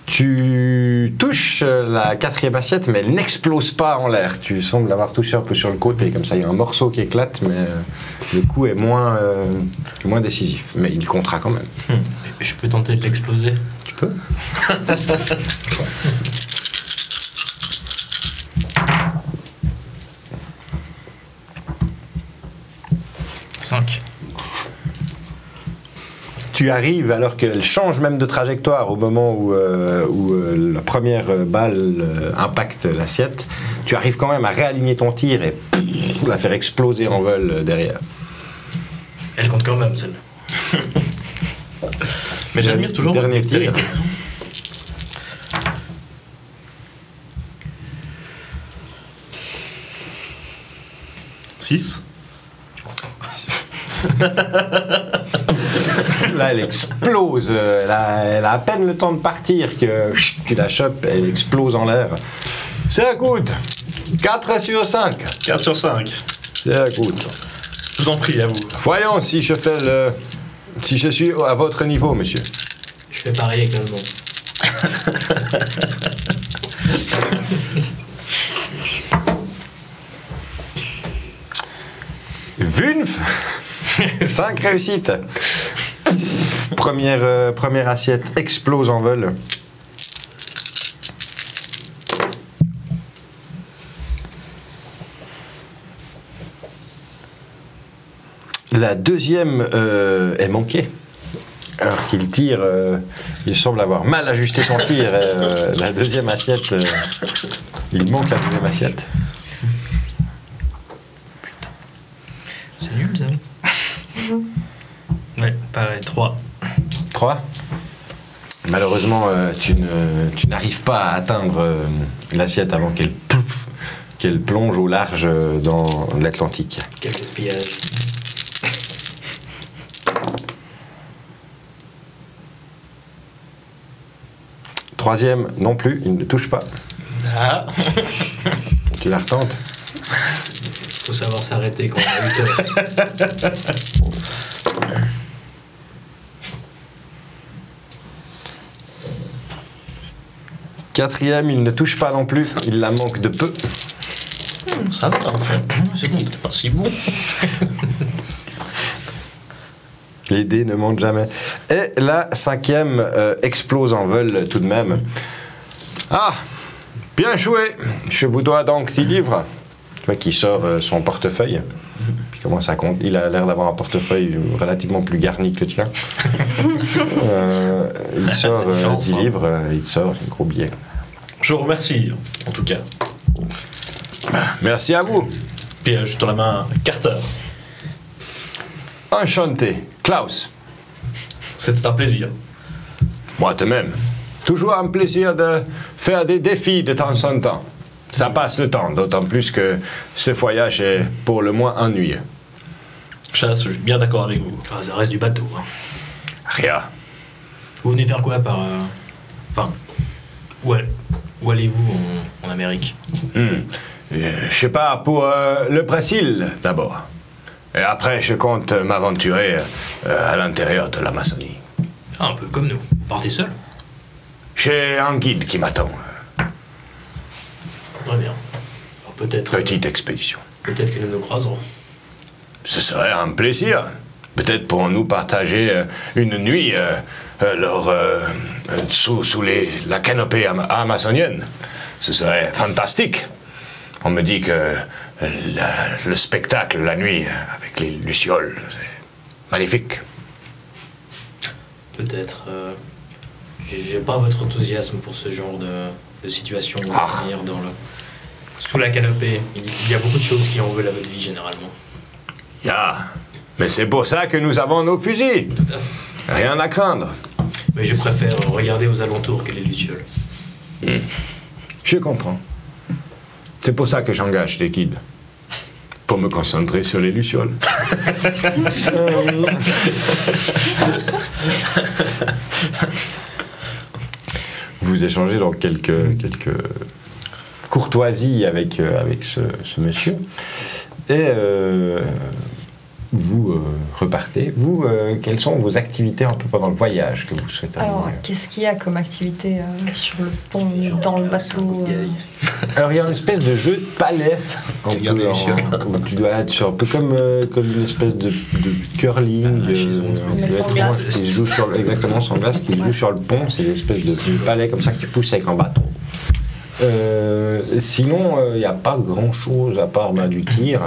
Tu touches la quatrième assiette, mais elle n'explose pas en l'air. Tu sembles l'avoir touché un peu sur le côté, comme ça il y a un morceau qui éclate, mais le coup est moins décisif. Mais il comptera quand même.
Je peux tenter de l'exploser.
Tu peux.
Cinq.
Tu arrives alors qu'elle change même de trajectoire au moment où la première balle impacte l'assiette. Tu arrives quand même à réaligner ton tir et la faire exploser en vol derrière.
Elle compte quand même, celle-là.
Mais j'admire toujours votre
Dernier tir.
dextérité. Six.
Là, elle explose. Elle a à peine le temps de partir que tu la chopes, elle explose en l'air. C'est un coup. 4 sur 5.
4 sur 5.
C'est un coup.
Je vous en prie, à vous.
Voyons si je fais si je suis à votre niveau, monsieur.
Je fais pareil avec l'allemand.
Vunf 5 réussites. Première assiette explose en vol. La deuxième est manquée. Alors qu'il tire, il semble avoir mal ajusté son tir. La deuxième assiette, il manque la deuxième assiette.
C'est nul, ça. Ouais, pareil, 3.
3. Malheureusement, tu n'arrives pas à atteindre l'assiette avant qu'elle plonge au large dans l'Atlantique.
Quel gaspillage.
Troisième, non plus, il ne touche pas.
Ah.
Tu la retentes.
Faut savoir s'arrêter quand on a 8 heures.
Quatrième, il ne touche pas non plus, il la manque de peu.
Ça va, en fait. C'est qu'il n'était pas si bon.
Les dés ne mentent jamais. Et la cinquième explose en vol tout de même. Ah, bien joué. Je vous dois donc 10 livres. Le mec qui sort son portefeuille. Puis commence à compter. Il a l'air d'avoir un portefeuille relativement plus garni que le tien. Il sort 10 livres, il sort un gros billet.
Je vous remercie, en tout cas.
Merci à vous.
Puis je tends la main à Carter.
Enchanté. Klaus.
C'était un plaisir.
Moi de même. Toujours un plaisir de faire des défis de temps en temps. Ça passe le temps, d'autant plus que ce voyage est pour le moins ennuyeux.
Je suis bien d'accord avec vous.
Enfin, ça reste du bateau. Hein.
Rien.
Vous venez faire quoi par... Enfin, où allez-vous en Amérique?
Je sais pas, pour le Brésil d'abord. Et après, je compte m'aventurer à l'intérieur de l'Amazonie.
Ah, un peu comme nous. Vous partez seul?
J'ai un guide qui m'attend.
Très bien. Alors, peut-être
Petite expédition.
peut-être que nous nous croiserons.
Ce serait un plaisir. Peut-être pourrons-nous partager une nuit sous la canopée amazonienne. Ce serait fantastique. On me dit que le spectacle la nuit avec les lucioles, c'est magnifique.
Peut-être. J'ai pas votre enthousiasme pour ce genre de situation.
Ah.
Venir sous la canopée. Il y a beaucoup de choses qui en veulent à votre vie généralement.
Mais c'est pour ça que nous avons nos fusils.
Tout à fait.
Rien à craindre.
Mais je préfère regarder aux alentours que les lucioles.
Je comprends. C'est pour ça que j'engage des guides. Pour me concentrer sur les lucioles.
Vous échangez donc quelques courtoisies avec ce monsieur. Et vous repartez. Vous, quelles sont vos activités un peu pendant le voyage que vous souhaitez
Alors, qu'est-ce qu'il y a comme activité sur le pont, dans le bateau
Alors, il y a une espèce de jeu de palais où tu dois être un peu comme une espèce de curling.
Mais sans glace.
Qui se joue exactement, sans glace, qui se joue sur le pont. C'est une espèce de palais comme ça que tu pousses avec un bâton. Sinon, il n'y a pas grand-chose à part du tir.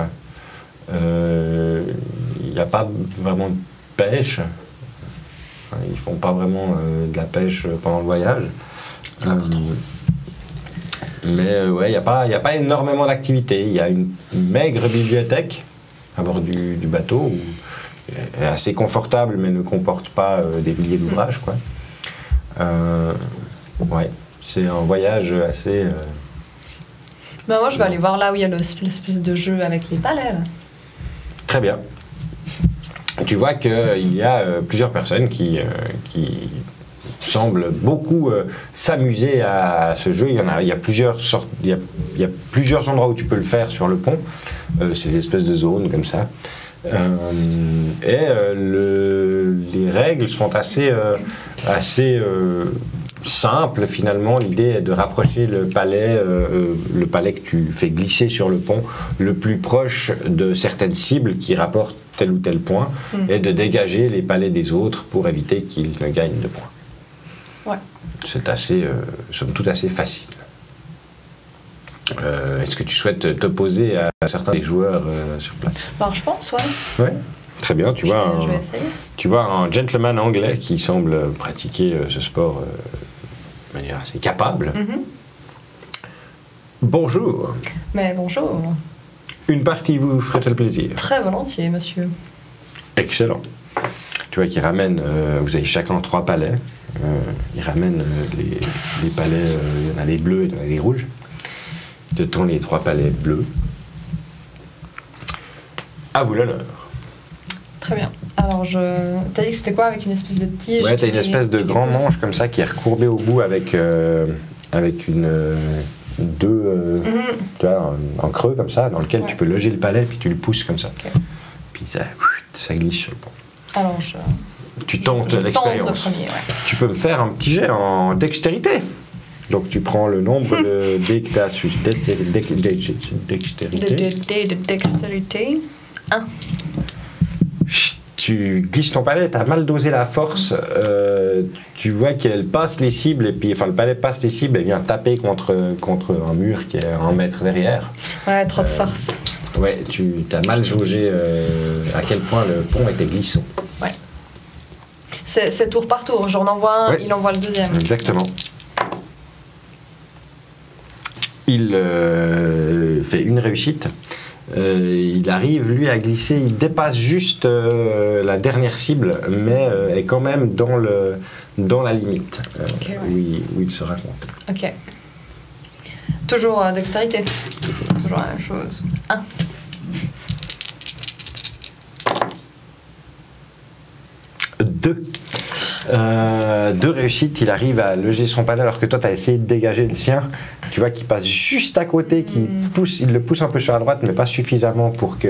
Il n'y a pas vraiment de pêche. Ils font pas vraiment de la pêche pendant le voyage. Mais ouais, il n'y a pas énormément d'activités. Il y a une maigre bibliothèque à bord du bateau, elle est assez confortable, mais ne comporte pas des milliers d'ouvrages, quoi. Ouais, c'est un voyage assez...
Ben moi, je vais aller voir là où il y a l'espèce de jeu avec les palais. Là.
Très bien. Tu vois qu'il y a plusieurs personnes qui semblent beaucoup s'amuser à ce jeu. Il y a plusieurs sortes, il y a plusieurs endroits où tu peux le faire sur le pont. C'est des espèces de zones comme ça. Les règles sont assez simple finalement. L'idée est de rapprocher le palais que tu fais glisser sur le pont le plus proche de certaines cibles qui rapportent tel ou tel point et de dégager les palais des autres pour éviter qu'ils ne gagnent de points.
Ouais.
C'est assez, somme toute assez facile. Est-ce que tu souhaites t'opposer à certains des joueurs sur place?
Alors je pense, ouais.
Ouais. Très bien,
Je vais essayer.
tu vois un gentleman anglais qui semble pratiquer ce sport de manière assez capable. Bonjour.
Mais bonjour.
Une partie vous ferait-elle plaisir?
Très volontiers, monsieur.
Excellent. Tu vois qu'il ramène, vous avez chacun 3 palais. Il ramène les palais, il y en a les bleus et il y en a les rouges. Il te tend les 3 palais bleus. À vous l'honneur.
Très bien. Alors, t'as dit que c'était quoi avec une espèce de tige?
Ouais, t'as une espèce de grand manche comme ça qui est recourbé au bout avec tu vois, un creux comme ça dans lequel tu peux loger le palais puis tu le pousses comme ça.
Okay.
Puis ça glisse sur le pont.
Alors,
tu tentes
je tente le
l'expérience.
premier, ouais.
Tu peux me faire un petit jet en dextérité. Donc tu prends le nombre de dés que tu as sur dextérité.
Dextérité. 1.
Tu glisses ton palais, tu as mal dosé la force, tu vois qu'elle passe les cibles, et puis le palais passe les cibles et vient taper contre un mur qui est 1 mètre derrière.
Ouais, trop de force.
Ouais, tu as mal jaugé à quel point le pont était glissant.
Ouais. C'est tour par tour, j'en envoie un,
Ouais.
il envoie le deuxième.
Exactement. Il fait une réussite. Il arrive, lui, à glisser, il dépasse juste la dernière cible, mais est quand même dans la limite
Ok, ouais.
où il se raconte.
Ok. Toujours dextérité. Toujours la même chose. 1.
Deux réussites, il arrive à loger son palais alors que toi tu as essayé de dégager le sien. Tu vois qu'il passe juste à côté, il le pousse un peu sur la droite mais pas suffisamment pour que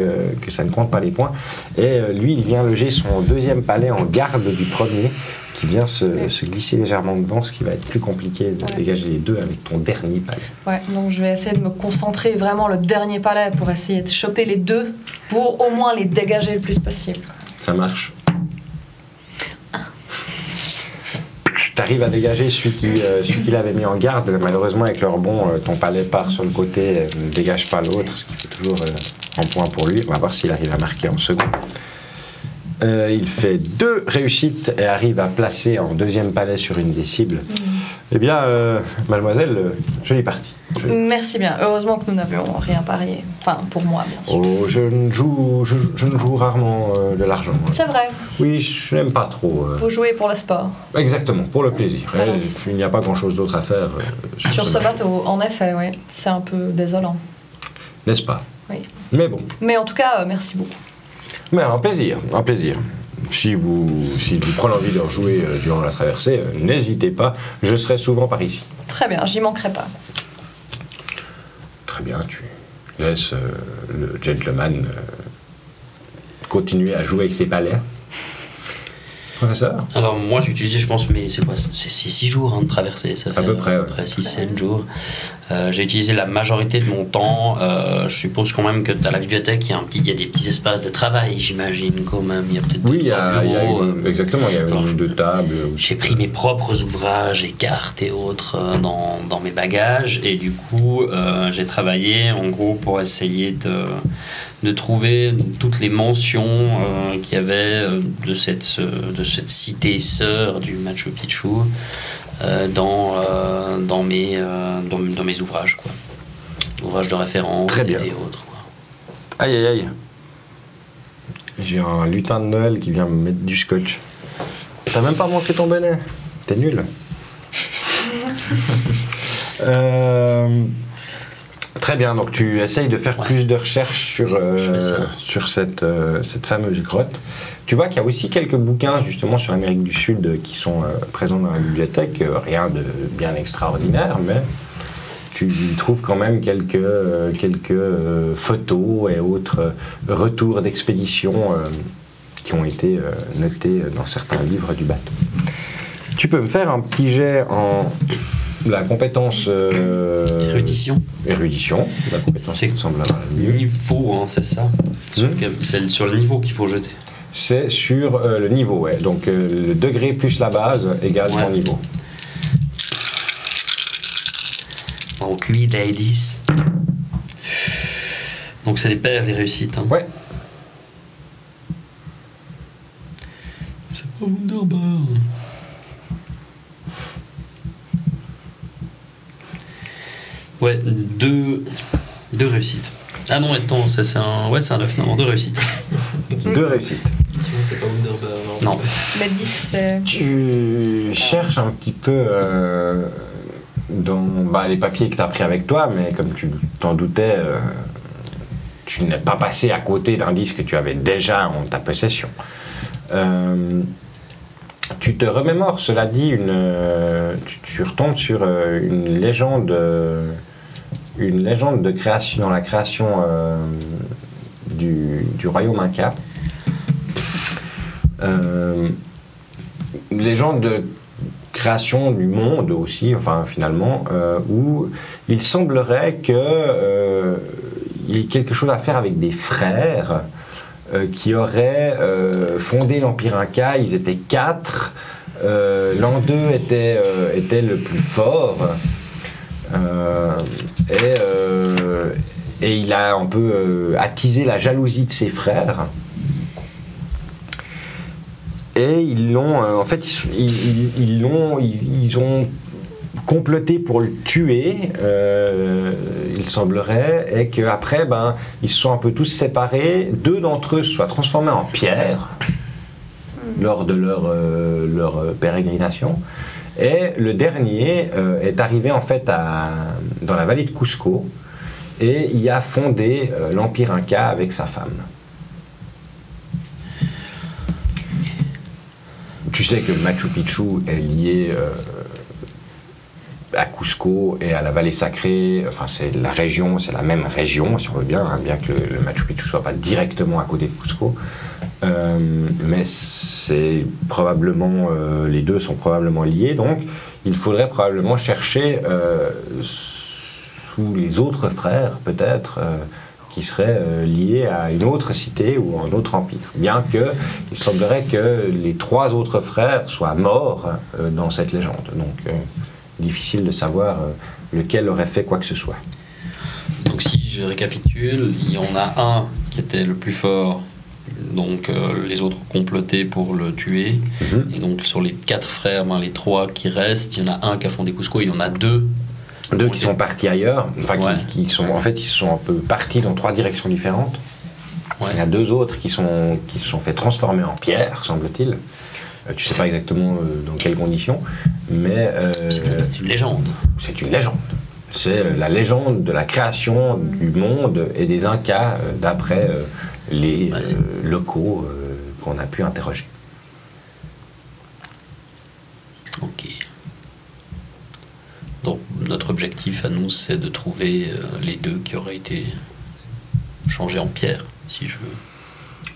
ça ne compte pas les points. Et lui il vient loger son deuxième palais en garde du premier
qui vient se glisser légèrement devant, ce qui va être plus compliqué de dégager les deux avec ton dernier palais.
Ouais, donc je vais essayer de me concentrer vraiment le dernier palais pour essayer de choper les deux pour au moins les dégager le plus possible.
Ça marche. T'arrives à dégager celui qui l'avait mis en garde. Malheureusement, avec le rebond, ton palais part sur le côté, ne dégage pas l'autre, ce qui fait toujours un point pour lui. On va voir s'il arrive à marquer en second. Il fait 2 réussites et arrive à placer en deuxième palais sur une des cibles. Eh bien, mademoiselle, jolie partie.
Merci bien. Heureusement que nous n'avions rien parié. Enfin, pour moi, bien sûr.
Oh, je ne joue rarement de l'argent.
C'est vrai.
Oui, je n'aime pas trop.
Vous jouez pour le sport.
Exactement, pour le plaisir.
Voilà.
Il n'y a pas grand-chose d'autre à faire
Sur ce bateau, en effet, oui. C'est un peu désolant.
N'est-ce pas?
Oui.
Mais bon.
Mais en tout cas, merci beaucoup.
Mais un plaisir, un plaisir. Si vous prenez envie de rejouer durant la traversée, n'hésitez pas. Je serai souvent par ici.
Très bien, j'y manquerai pas.
Très bien, tu laisses le gentleman continuer à jouer avec ses palais. Professeur?
Alors moi j'ai utilisé, je pense, mais c'est quoi? C'est 6 jours hein, de traversée, ça fait
à peu près
6-7 jours. J'ai utilisé la majorité de mon temps. Je suppose quand même que dans la bibliothèque il y a des petits espaces de travail, j'imagine quand même. Il y a peut-être
oui, exactement, il y a une ou deux tables.
J'ai pris mes propres ouvrages et cartes et autres dans mes bagages et du coup j'ai travaillé en gros pour essayer de trouver toutes les mentions qu'il y avait de cette cité sœur du Machu Picchu dans mes ouvrages, quoi. Ouvrages de référence.
Très bien.
Et autres, quoi.
Aïe aïe aïe. J'ai un lutin de Noël qui vient me mettre du scotch. T'as même pas montré ton bonnet. T'es nul. Très bien, donc tu essayes de faire plus de recherches sur cette fameuse grotte. Tu vois qu'il y a aussi quelques bouquins justement sur l'Amérique du Sud qui sont présents dans la bibliothèque. Rien de bien extraordinaire, mais tu trouves quand même quelques photos et autres retours d'expédition qui ont été notés dans certains livres du bateau. Tu peux me faire un petit jet en... la compétence...
Érudition.
Érudition. La compétence qui semble avoir le mieux.
Niveau, hein, c'est ça. C'est sur le niveau qu'il faut jeter.
C'est sur le niveau, ouais. Donc le degré plus la base égale ton niveau.
Donc 8 et 10. Donc c'est les paires, les réussites. Hein.
Ouais.
C'est pas Wunderbar. Ouais, deux réussites. Ah non, attends, c'est un 9, non, 2 réussites.
2 réussites.
C'est pas Wunderbar,
non.
Mais 10, c'est...
Tu cherches un petit peu dans les papiers que tu as pris avec toi, mais comme tu t'en doutais, tu n'es pas passé à côté d'indices que tu avais déjà en ta possession. Tu te remémores, cela dit, tu retombes sur une légende de création, dans la création du royaume Inca. Une légende de création du monde aussi, enfin finalement, où il semblerait qu'il y ait quelque chose à faire avec des frères qui auraient fondé l'Empire Inca. Ils étaient 4. L'an 2 était le plus fort. Et il a un peu attisé la jalousie de ses frères. Et ils l'ont, en fait, ils ont comploté pour le tuer, il semblerait, et qu'après, ils se sont un peu tous séparés. 2 d'entre eux se sont transformés en pierre lors de leur pérégrination. Et le dernier est arrivé en fait dans la vallée de Cusco et il a fondé l'Empire Inca avec sa femme. Tu sais que Machu Picchu est lié à Cusco et à la vallée sacrée. Enfin, c'est la région, c'est la même région, si on veut bien, bien que le Machu Picchu soit pas directement à côté de Cusco.
Mais c'est probablement, les deux sont probablement liés, donc il faudrait probablement chercher sous les autres frères, peut-être, qui seraient liés à une autre cité ou un autre empire. Bien que il semblerait que les 3 autres frères soient morts dans cette légende. Donc, difficile de savoir lequel aurait fait quoi que ce soit.
Donc si je récapitule, il y en a un qui était le plus fort, donc les autres ont comploté pour le tuer. Et donc sur les 4 frères, les 3 qui restent, il y en a un qui a fondé Cusco, il y en a 2.
2 qui sont partis ailleurs, enfin
Ouais.
qui sont en fait ils sont un peu partis dans 3 directions différentes.
Ouais.
Il y a 2 autres qui se sont fait transformer en pierre, semble-t-il. Tu sais pas exactement dans quelles conditions, mais
C'est une légende.
c'est une légende. C'est la légende de la création du monde et des Incas d'après les locaux qu'on a pu interroger.
Ok. Donc notre objectif à nous, c'est de trouver les 2 qui auraient été changés en pierre, si je veux.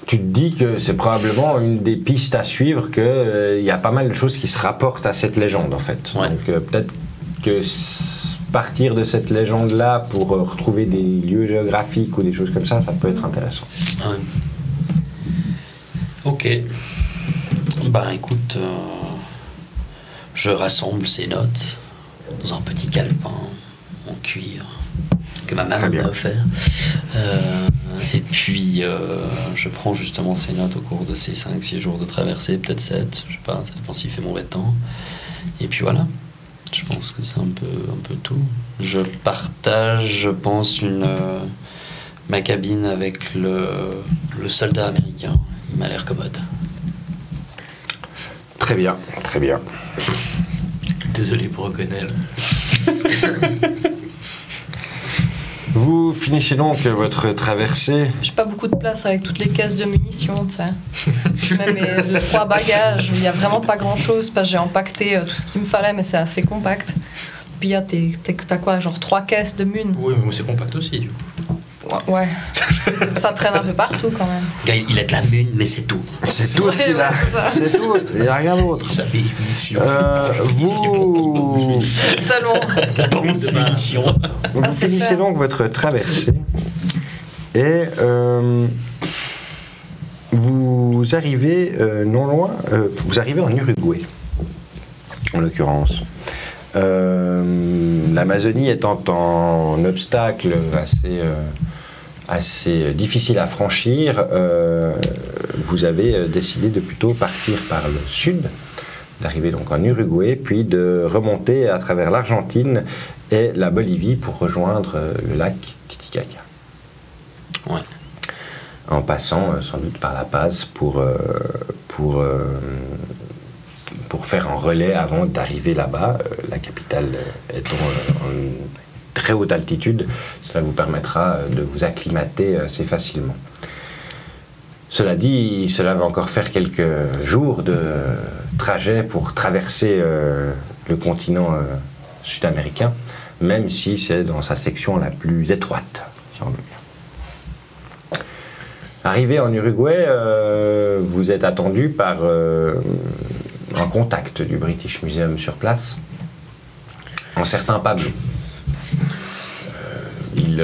Tu te dis que c'est probablement une des pistes à suivre, qu'il y a pas mal de choses qui se rapportent à cette légende en fait.
Ouais.
Donc peut-être que partir de cette légende-là pour retrouver des lieux géographiques ou des choses comme ça peut être intéressant.
Ouais. Ok. Ben écoute, je rassemble ces notes dans un petit calepin en cuir que ma maman m'a offert. Et puis je prends justement ces notes au cours de ces 5-6 jours de traversée, peut-être 7, je sais pas, ça dépend s'il fait mauvais temps. Et puis voilà. Je pense que c'est un peu tout. Je partage, je pense, ma cabine avec le soldat américain. Il m'a l'air commode.
Très bien, très bien.
Désolé pour O'Connell.
Vous finissez donc votre traversée.
J'ai pas beaucoup de place avec toutes les caisses de munitions, tu sais. Je mets mes 3 bagages, il y a vraiment pas grand chose parce que j'ai empaqueté tout ce qu'il me fallait, mais c'est assez compact. Puis t'as quoi, genre 3 caisses de mun?
Oui, mais moi c'est compact aussi. Du coup.
Ouais. Ça traîne un peu partout quand même.
Gars, il a de la mune, mais c'est tout.
C'est tout ce qu'il a. C'est tout, il n'y a rien d'autre.
Ça fait munitions.
Vous
Tellement.
Munitions.
Vous
c'est
finissez
clair.
donc votre traversée et vous arrivez non loin, vous arrivez en Uruguay, en l'occurrence. L'Amazonie étant un obstacle assez difficile à franchir, vous avez décidé de plutôt partir par le sud, d'arriver donc en Uruguay, puis de remonter à travers l'Argentine et la Bolivie pour rejoindre le lac Titicaca.
Ouais.
En passant sans doute par La Paz pour faire un relais avant d'arriver là-bas, la capitale étant en très haute altitude, cela vous permettra de vous acclimater assez facilement. Cela dit, cela va encore faire quelques jours de trajet pour traverser le continent sud-américain, même si c'est dans sa section la plus étroite, si on veut bien. Arrivé en Uruguay, vous êtes attendu par un contact du British Museum sur place, un certain Pablo. Il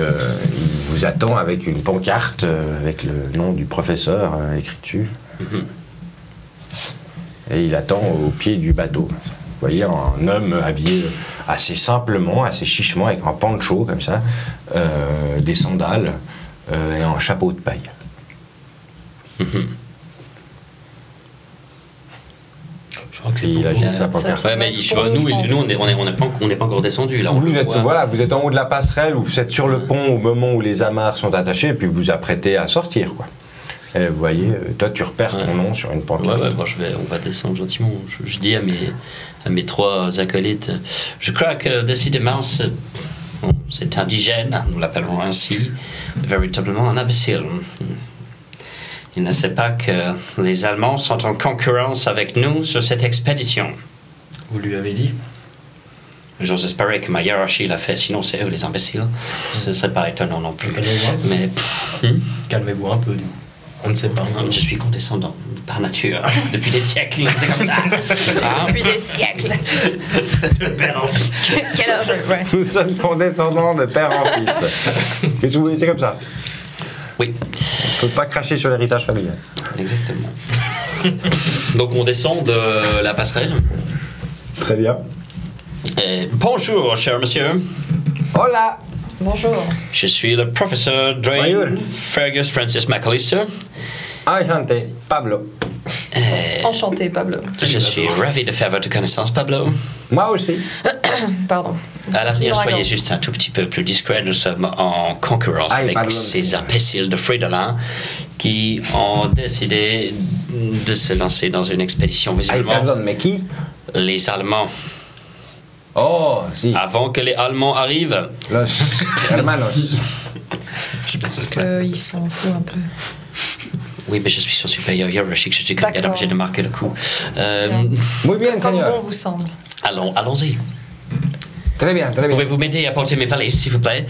vous attend avec une pancarte avec le nom du professeur écrit dessus. Et il attend au pied du bateau. Vous voyez un homme habillé assez simplement, assez chichement, avec un poncho comme ça, des sandales et un chapeau de paille.
Je crois que c'est
Il
pour
agite
vous.
sa pancarte.
Ouais, mais
pour nous, je pense.
on n'est pas encore descendu là.
Vous êtes en haut de la passerelle, ou vous êtes sur le pont au moment où les amarres sont attachées, et puis vous vous apprêtez à sortir, quoi. Et vous voyez, toi tu repères ton nom sur une pancarte.
Ouais, bon, on va descendre gentiment. Je dis à mes 3 acolytes, je crois que décidément c'est indigène, nous l'appellerons ainsi, véritablement un imbécile. Il ne sait pas que les Allemands sont en concurrence avec nous sur cette expédition.
Vous lui avez dit?
J'ose espérer que ma hiérarchie l'a fait, sinon c'est eux les imbéciles. Ce serait pas étonnant non plus.
Calmez-vous un peu.
Mais
Calmez-vous un peu, du coup. On ne sait pas.
Je suis condescendant par nature depuis des siècles. C'est comme ça. Hein?
Depuis des siècles. Quel âge ouais.
Nous sommes condescendants de père en fils. Qu'est-ce que vous voulez, c'est comme ça.
Oui,
On peut pas cracher sur l'héritage familial.
exactement. Donc on descend de la passerelle.
Très bien.
Bonjour, cher monsieur.
Hola.
Bonjour.
Je suis le professeur Drain
Bonjour.
Fergus Francis McAllister.
Enchanté, Pablo.
Enchanté, Pablo.
Je suis ravi de faire votre connaissance, Pablo.
Moi aussi.
Pardon.
À l'avenir,
Dragon.
soyez juste un tout petit peu plus discret. Nous sommes en concurrence
Aïe,
avec
pardon.
ces imbéciles de Fridolin qui ont décidé de se lancer dans une expédition
Ay,
visuellement.
pardon, mais qui?
Les Allemands.
Oh, si.
Avant que les Allemands arrivent,
Los hermanos.
je pense que...
Qu'ils s'en foutent un peu.
Oui, mais je suis son supérieur hiérarchique, je suis comme bien
D'accord.
obligé de marquer le coup.
Muy bien,
Comme
señor.
bon vous semble.
Allons-y.
Très bien, très bien.
Pouvez-vous m'aider à porter mes valises, s'il vous plaît?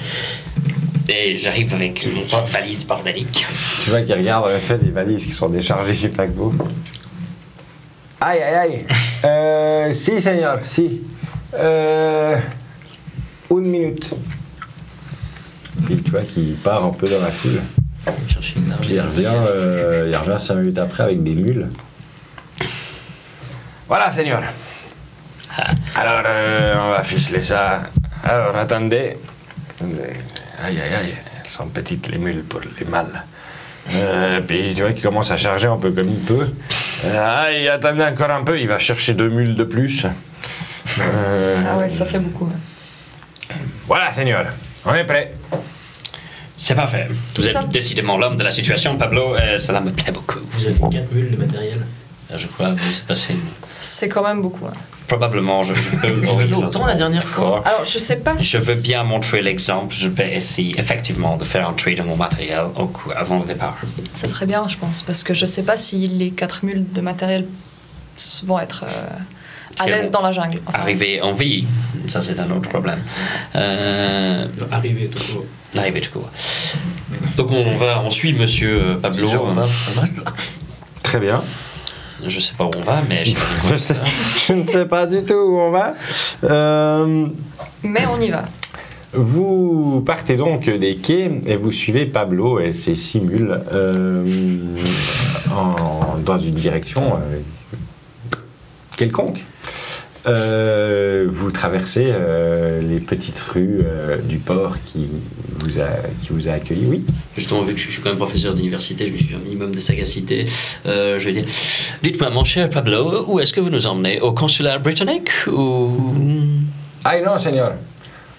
Et j'arrive avec mon porte-valise bordélique.
Tu vois qu'il regarde en effet des valises qui sont déchargées du paquebot. Aïe, aïe, aïe. Si, señor, si. Une minute. Puis tu vois qu'il part un peu dans la foule.
Chercher une
Puis il revient 5 minutes après avec des mules. Voilà, señor. Alors, on va ficeler ça. Alors, attendez. Aïe, aïe, aïe. Elles sont petites, les mules, pour les mâles. Puis tu vois qu'il commence à charger un peu comme il peut. Aïe, attendez encore un peu. Il va chercher 2 mules de plus.
Ah ouais, ça fait beaucoup. Ouais.
Voilà, señor. On est prêt.
C'est parfait. Vous
ça-
êtes décidément l'homme de la situation, Pablo. Cela me plaît beaucoup.
Vous avez 4 mules de matériel.
Je crois que c'est passé.
C'est quand même beaucoup. Ouais.
Probablement, je peux.
Il y en avait autant la dernière fois.
D'accord.
Alors, je sais pas
Je
si...
veux bien montrer l'exemple. Je vais essayer effectivement de faire un tri de mon matériel avant le départ.
Ça serait bien, je pense, parce que je sais pas si les 4 mules de matériel vont être à
Si
l'aise
elles
dans la jungle. Enfin,
Arriver en vie, ça c'est un autre problème.
Arrivé tout court.
Arriver tout court. Donc on suit Monsieur Pablo.
Déjà, on va, c'est pas mal.
Très bien.
Je sais pas où on va, mais j'imagine qu'on va.
Je ne sais pas du tout où on va.
Mais on y va.
Vous partez donc des quais et vous suivez Pablo et ses 6 mules dans une direction quelconque. Vous traversez les petites rues du port qui vous a accueilli, oui.
Justement, vu que je suis quand même professeur d'université, je me suis fait un minimum de sagacité. Je vais dire, dites-moi, mon cher Pablo, où est-ce que vous nous emmenez? Au consulat britannique ou...
Ay non, señor.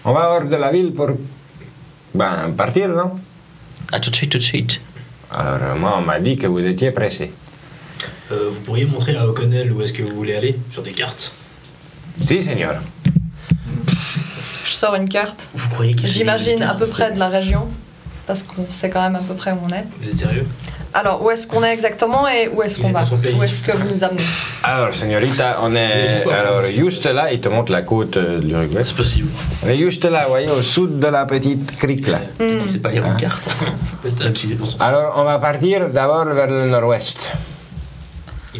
On va hors de la ville pour partir, non?
Ah, tout de suite, tout de suite.
Alors, moi, on m'a dit que vous étiez pressé.
Vous pourriez montrer à O'Connell où est-ce que vous voulez aller sur des cartes.
Si, señor.
Je sors une carte.
Vous croyez qu'il
J'imagine à peu près de la région, parce qu'on sait quand même à peu près où on est.
Vous êtes sérieux?
Alors, où est-ce qu'on est exactement et où est-ce
Il
qu'on
est
va?
dans son pays.
Où est-ce que vous nous amenez?
Alors, señorita, on
Vous avez
est.
beaucoup à
Alors,
faire.
juste là, il te montre la côte de l'Uruguay.
C'est possible.
On est juste là, vous voyez, au sud de la petite crique là.
C'est pas lire une carte. Même s'il est dans son...
Alors, on va partir d'abord vers le nord-ouest.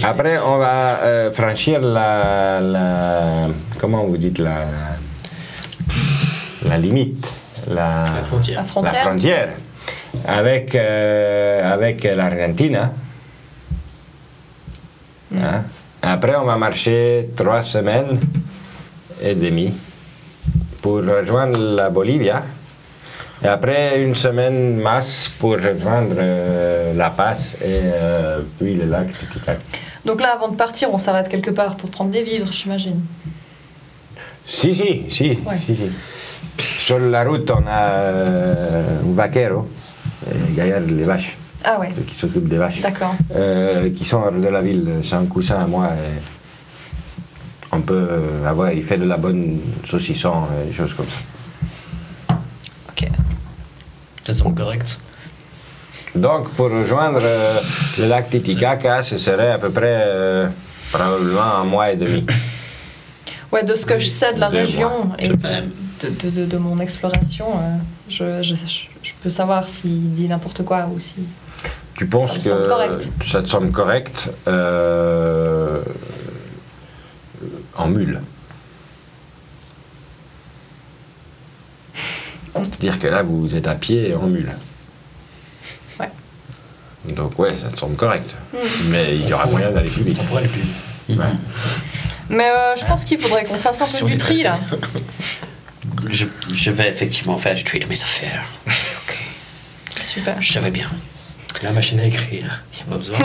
Après, on va franchir la. Comment vous dites la limite.
La
La
frontière.
La
frontière?
frontière. Avec l'Argentine. Hein? Après, on va marcher 3 semaines et demie pour rejoindre la Bolivie. Et après, 1 semaine masse pour rejoindre La Paz et puis le lac Titicaca.
Donc là, avant de partir, on s'arrête quelque part pour prendre des vivres, j'imagine.
Si.
Ouais.
Si. Sur la route, on a un vaquero, Gaillard les vaches,
Ah ouais,
qui s'occupe des vaches.
d'accord.
Qui sont hors de la ville. C'est un cousin à moi. Et on peut avoir, il fait de la bonne saucisson, des choses comme ça.
Ok.
Ça semble correct.
Donc, pour rejoindre le lac Titicaca, ce serait à peu près probablement 1 mois et demi.
Ouais, de ce que je sais de la
2
région
mois.
et
même.
de mon exploration, je peux savoir s'il dit n'importe quoi ou si...
Tu penses
Ça me
que
semble correct.
ça te semble correct en mule. C'est-à-dire que là, vous êtes à pied en mule.
Ouais.
Donc ouais, ça te semble correct. Mais il y aura moyen d'aller plus vite.
On pourrait aller plus vite.
Ouais.
Mais je pense qu'il faudrait qu'on fasse un
Si
peu
on
du
est
tri, là.
Je vais effectivement faire du tri de mes affaires. Ok.
Super.
Je vais bien.
La machine à écrire, il n'y a pas besoin.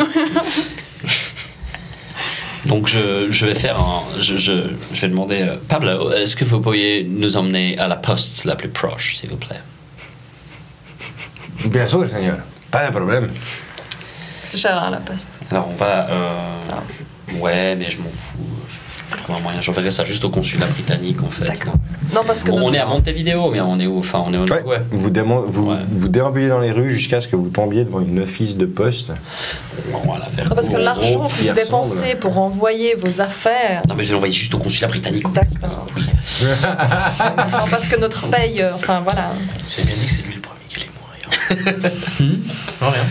Donc je vais faire je vais demander Pablo, est-ce que vous pourriez nous emmener à la poste la plus proche, s'il vous plaît?
Bien sûr, Seigneur. Pas de problème.
C'est cher à la poste.
Alors on va ouais, mais je m'en fous. Je trouve un moyen. J'enverrai ça juste au consulat britannique en fait.
D'accord. Non, parce que
Bon, on
notre-
est à Montevideo, mais on est où? Enfin, on est au
Ouais.
Uruguay.
Vous déambulez dans les rues jusqu'à ce que vous tombiez devant une office de poste.
Bon, voilà, faire
Non, parce que
court.
l'argent
qui
que vous
ressemble.
dépensez pour envoyer vos affaires.
Non, mais je vais l'envoyer juste au consulat britannique.
D'accord. Non, parce que notre paye, enfin voilà.
Vous avez bien dit que c'est lui le premier qui allait mourir. Non, rien.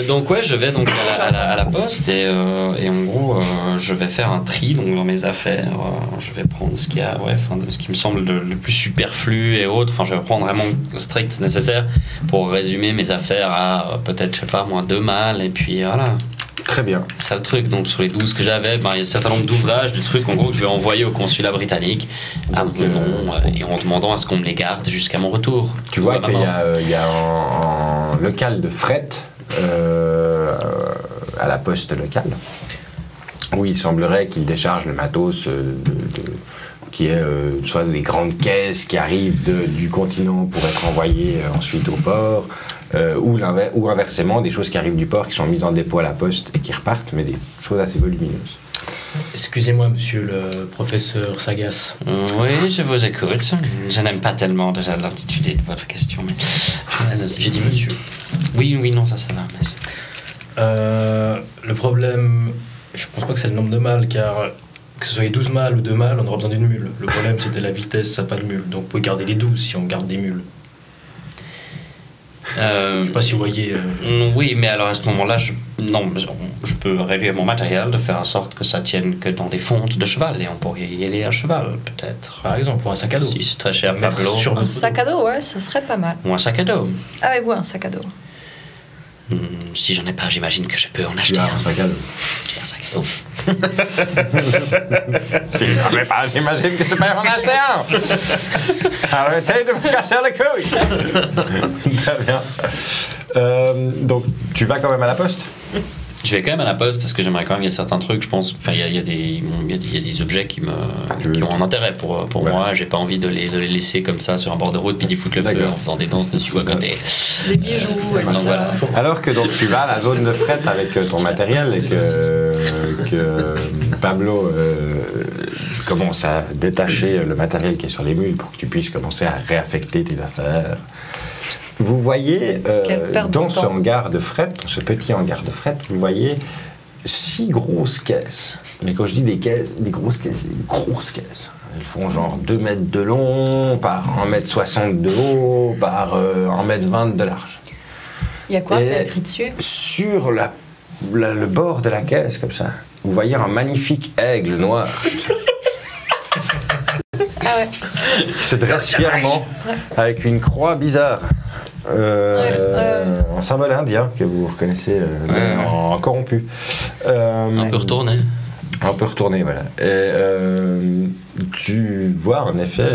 Donc ouais, je vais donc à la poste et en gros je vais faire un tri donc dans mes affaires. Je vais prendre ce qu'il y a, ce qui me semble le plus superflu et autres. Enfin, je vais prendre vraiment le strict nécessaire pour résumer mes affaires à peut-être, je sais pas moi, 2 malles et puis voilà.
Très bien.
C'est ça le truc. Donc sur les 12 que j'avais, il y a un certain nombre d'ouvrages, de trucs en gros que je vais envoyer au consulat britannique à mon nom et en demandant à ce qu'on me les garde jusqu'à mon retour.
Tu vois
Ou à
qu'il
ma
y a,
mort.
un local de fret à la poste locale où il semblerait qu'il décharge le matos qui est soit des grandes caisses qui arrivent du continent pour être envoyées ensuite au port ou inversement des choses qui arrivent du port qui sont mises en dépôt à la poste et qui repartent, mais des choses assez volumineuses.
Excusez-moi, monsieur le professeur Sagas.
Oui, je vous écoute. Je n'aime pas tellement déjà l'intitulé de votre question, mais...
J'ai dit monsieur.
Oui, non, ça va. Merci.
Le problème, je pense pas que c'est le nombre de mâles, car que ce soit 12 mâles ou 2 mâles, on aura besoin d'une mule. Le problème, c'était la vitesse, ça n'a pas de mule. Donc vous pouvez garder les 12 si on garde des mules. Je sais pas si vous voyez...
Oui, mais alors à ce moment-là, je peux réduire mon matériel de faire en sorte que ça tienne que dans des fontes de cheval et on pourrait y aller à cheval, peut-être.
Par exemple, pour un sac à dos.
Si c'est très cher,
Mettre
Pablo.
sur
Un
notre
sac
dos.
à dos, ouais, ça serait pas mal.
Ou un sac à dos.
Avez-vous un sac à dos?
Si j'en ai pas, j'imagine que je peux en
Tu
acheter
as
un.
un sac à dos.
J'ai un sac à dos.
Si j'en ai pas, j'imagine que tu peux en acheter un. Arrêtez de me casser les couilles. Très bien. Donc, tu vas quand même à la poste?
Je vais quand même à la poste parce que j'aimerais quand même, il y a certains trucs, je pense, enfin, il y a des objets qui ont un intérêt pour
Ouais.
moi. J'ai pas envie de les laisser comme ça sur un bord de route puis d'y foutre le feu
D'accord.
en faisant des danses dessus à côté.
Des bijoux, etc.
Donc voilà.
Alors que donc tu vas à la zone de fret avec ton matériel et que Pablo commence à détacher le matériel qui est sur les mules pour que tu puisses commencer à réaffecter tes affaires. Vous voyez
Quelle perte
dans
de
ce
temps.
hangar de fret, dans ce petit hangar de fret, vous voyez 6 grosses caisses. Mais quand je dis des grosses caisses, c'est des grosses caisses. Elles font genre 2 mètres de long, par 1 mètre 60 de haut, par 1 mètre 20 de large.
Il y a quoi
Et-
écrit dessus?
Sur le bord de la caisse, comme ça, vous voyez un magnifique aigle noir
Ah ouais.
qui se dresse fièrement avec une croix bizarre. Un symbole indien que vous reconnaissez en corrompu.
Un peu retourné.
Un peu retourné, voilà. Et tu vois en effet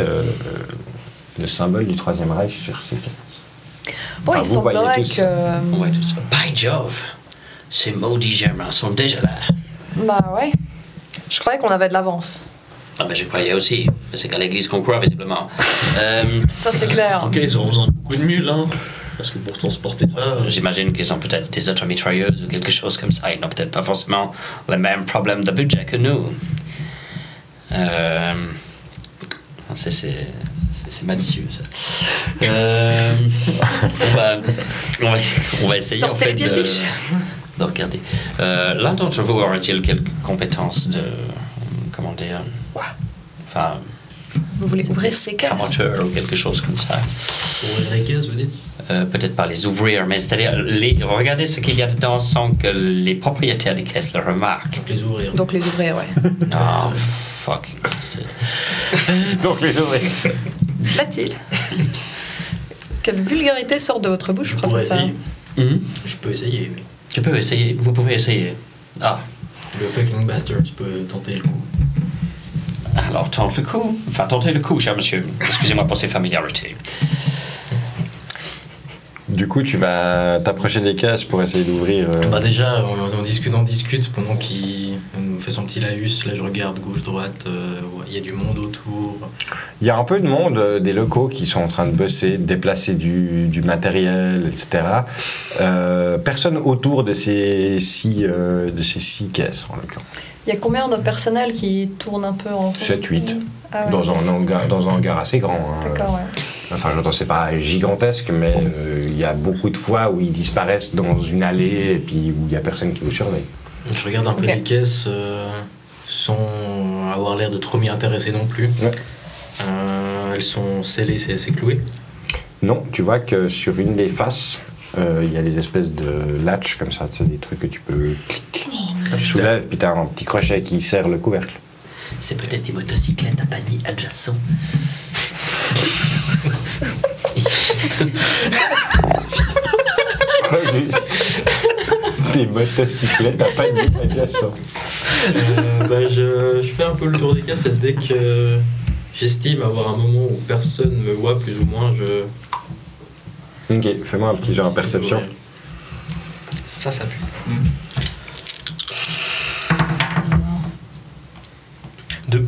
le symbole du Troisième Reich sur ces caisses.
Bon,
Enfin,
il
vous voyez
semblerait
tout ça.
que.
Ouais, tout ça. By Jove, ces maudits germains sont déjà là.
Bah ouais. Je croyais qu'on avait de l'avance.
Ah ben je croyais aussi, mais c'est qu'à l'église qu'on croit visiblement.
Ça, c'est clair.
Ok, ils auront besoin de beaucoup de mules, hein. Parce que pour transporter ça.
J'imagine qu'ils ont peut-être des automitrailleuses ou quelque chose comme ça. Ils n'ont peut-être pas forcément les mêmes problèmes de budget que nous. C'est malicieux ça. On va essayer
Sortez
en fait
les pieds de biche.
de regarder. L'un d'entre vous aurait-il quelques compétences de... Comment dire?
Quoi?
Enfin,
Vous voulez ouvrir ces caisses?
Amateur ou quelque chose comme ça.
Pour ouvrir les caisses, vous dites?
Peut-être pas les ouvrir, mais c'est-à-dire regardez ce qu'il y a dedans sans que les propriétaires des caisses le remarquent.
Donc les ouvrir.
Donc les ouvrir, ouais.
Oh, fucking bastard.
Donc les ouvrir.
L'a-t-il? Quelle vulgarité sort de votre bouche,
Je pourrais
professeur?
essayer.
Mhm.
Je peux essayer, oui.
Tu peux essayer, vous pouvez essayer. Ah,
Le fucking bastard, je peux tenter le coup.
alors tente le coup. Enfin, tentez le coup, cher monsieur. Excusez-moi pour ces familiarités.
Du coup, tu vas t'approcher des caisses pour essayer d'ouvrir.
Bah déjà, on discute pendant qu'il nous fait son petit laïus. Là, je regarde gauche, droite. Ouais, il y a du monde autour.
Il y a un peu de monde, des locaux qui sont en train de bosser, de déplacer du matériel, etc. Personne autour de ces six caisses, en l'occurrence.
Il y a combien de personnel qui tourne un peu en rond?
7-8.
Ah ouais.
Dans un hangar assez grand. Hein.
D'accord, ouais.
Enfin, j'entends, c'est pas gigantesque, mais il y a beaucoup de fois où ils disparaissent dans une allée et puis où il y a personne qui vous surveille.
Je regarde un peu
Ok.
les caisses sans avoir l'air de trop m'y intéresser non plus.
Ouais.
Elles sont scellées, c'est cloué.
Non, tu vois que sur une des faces, il y a des espèces de latches comme ça, c'est des trucs que tu peux clic. Tu soulèves, puis t'as un petit crochet qui serre le couvercle.
C'est peut-être des motocyclettes à panier adjacent.
Des motocyclettes à panier adjacent.
Je fais un peu le tour des caisses et dès que j'estime avoir un moment où personne me voit plus ou moins, je...
Ok, fais-moi un petit genre de perception.
Ça pue. Deux.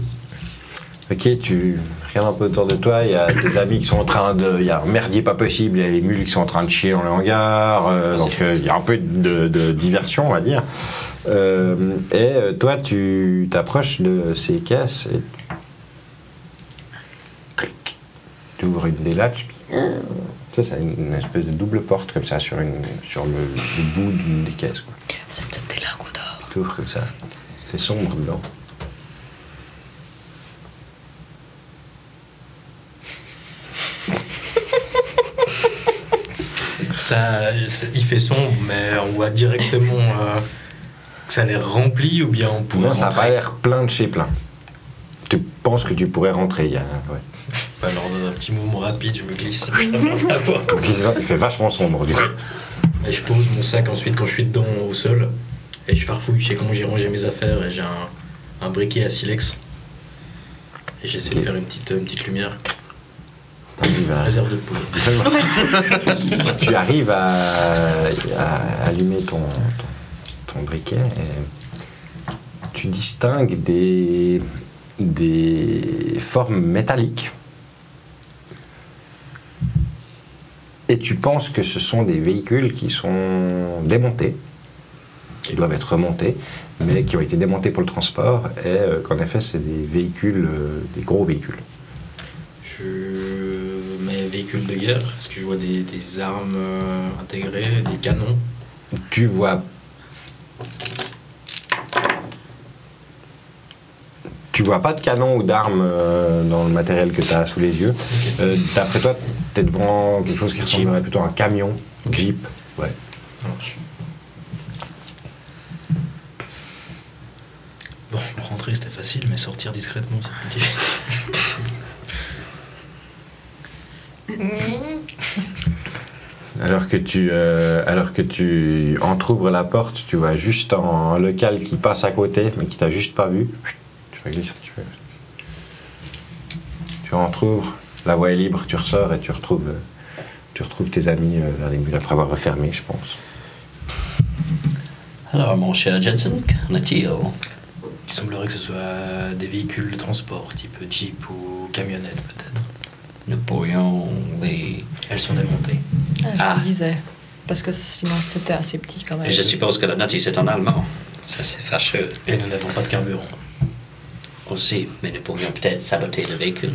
Ok, tu regardes un peu autour de toi, il y a des amis qui sont en train de... Il y a un merdier pas possible, il y a les mules qui sont en train de chier dans le hangar, donc il y a un peu de diversion, on va dire. Toi, tu t'approches de ces caisses et... Clic. Tu ouvres une des latches, puis... Ça, c'est une espèce de double porte comme ça sur le bout d'une des caisses. Quoi.
C'est peut-être des lingots d'or.
Tu ouvres comme ça, il fait sombre dedans.
Il fait sombre, mais on voit directement que ça a l'air rempli ou bien on pourrait
Non, ça n'a
rentrer.
pas l'air plein de chez plein. Tu penses que tu pourrais rentrer, il y a... Ouais.
Alors, dans un petit mouvement rapide, je me glisse.
Il fait vachement sombre, du coup.
Et je pose mon sac ensuite quand je suis dedans au sol. Et je farfouille, je sais comment j'ai rangé mes affaires. Et j'ai un briquet à silex. Et j'essaie de faire une petite lumière.
T'arrives à...
Réserve de poudre.
Tu arrives à allumer ton briquet et tu distingues des formes métalliques. Et tu penses que ce sont des véhicules qui sont démontés, qui doivent être remontés, mais qui ont été démontés pour le transport, et qu'en effet, c'est des véhicules, des gros véhicules.
Je mets véhicules de guerre. Est-ce que je vois des armes intégrées, des canons?
Tu vois pas de canon ou d'armes dans le matériel que tu as sous les yeux. D'après toi, tu es devant quelque chose qui ressemblerait plutôt à un camion, Jeep. Ouais.
Ça marche. Bon, rentrer c'était facile, mais sortir discrètement c'est plus difficile.
Alors que tu entrouvres la porte, tu vois juste un local qui passe à côté, mais qui t'a juste pas vu. Tu vas glisser, tu entrouvres, la voie est libre, tu ressors et tu retrouves tes amis vers les mules après avoir refermé, je pense.
Alors, mon cher Jensen, qu'en est-il?
Il semblerait que ce soit des véhicules de transport, type Jeep ou camionnette peut-être.
Nous pourrions les...
Elles sont démontées.
Ah.
Je me disais. Parce que sinon c'était assez petit quand même.
Et je suppose que la notice est en allemand. Ça, c'est fâcheux.
Et nous n'avons pas de carburant.
Aussi, mais nous pourrions peut-être saboter le véhicule.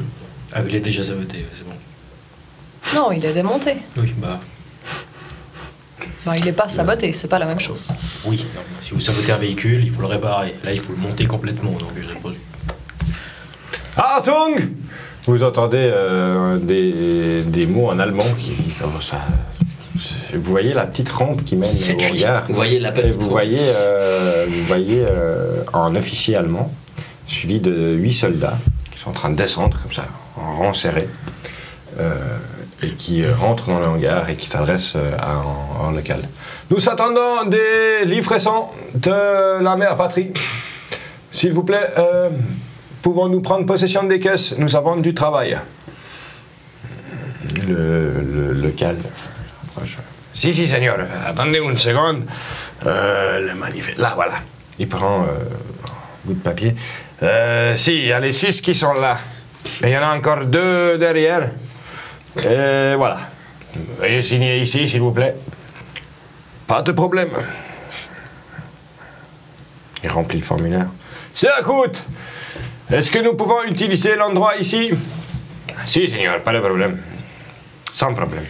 Ah, il est déjà saboté, c'est bon.
Non, il est démonté.
Oui, bah.
Non, il n'est pas saboté, c'est pas la même chose.
Oui, non, si vous sabotez un véhicule, il faut le réparer. Là, il faut le monter complètement, donc je suppose.
Hartung!
Vous entendez des mots en allemand qui commencent à... Vous voyez la petite rampe qui mène au hangar.
Vous voyez la
Et vous voyez un officier allemand suivi de 8 soldats qui sont en train de descendre comme ça, en rang serré, et qui rentrent dans le hangar et qui s'adressent en local. Nous attendons des livraisons de la mère patrie. S'il vous plaît, pouvons-nous prendre possession des caisses? Nous avons du travail. Le local approche. Si, señor. Attendez une seconde. Le manifeste. Là, voilà. Il prend un bout de papier. Si, il y a les 6 qui sont là. Et il y en a encore 2 derrière. Et voilà. Veuillez signer ici, s'il vous plaît. Pas de problème. Il remplit le formulaire. C'est à coûte. Est-ce que nous pouvons utiliser l'endroit ici? Si, señor, pas de problème. Sans problème.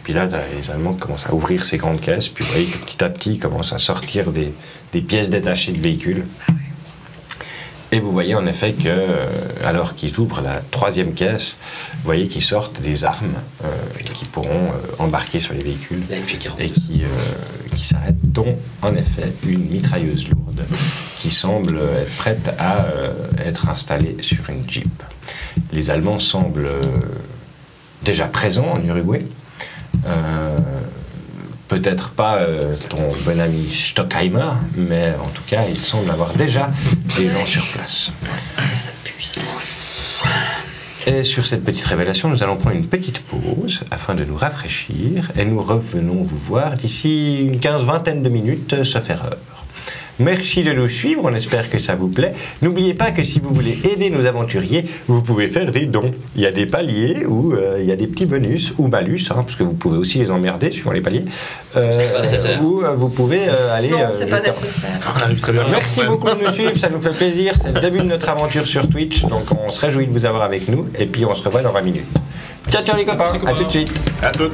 Puis là, les Allemands commencent à ouvrir ces grandes caisses, puis vous voyez que petit à petit, ils commencent à sortir des pièces détachées de véhicules. Et vous voyez en effet que, alors qu'ils ouvrent la 3e caisse, vous voyez qu'ils sortent des armes qui pourront embarquer sur les véhicules et qui s'arrêtent, dont en effet une mitrailleuse lourde qui semble être prête à être installée sur une Jeep. Les Allemands semblent déjà présents en Uruguay. Peut-être pas ton bon ami Stockheimer, mais en tout cas, il semble avoir déjà des gens sur place.
Ça pue, ça.
Et sur cette petite révélation, nous allons prendre une petite pause afin de nous rafraîchir et nous revenons vous voir d'ici une 15-20 de minutes, sauf erreur. Merci de nous suivre, on espère que ça vous plaît. N'oubliez pas que si vous voulez aider nos aventuriers, vous pouvez faire des dons. Il y a des paliers où il y a des petits bonus, ou malus, hein, parce que vous pouvez aussi les emmerder suivant les paliers.
C'est pas nécessaire.
Où vous pouvez aller...
Non, c'est pas
jeter-
nécessaire.
On arrive très bien.
Merci beaucoup de nous suivre, ça nous fait plaisir. C'est le début de notre aventure sur Twitch, donc on se réjouit de vous avoir avec nous. Et puis on se revoit dans 20 minutes. Ciao, ciao les copains, à tout de suite.
À toutes.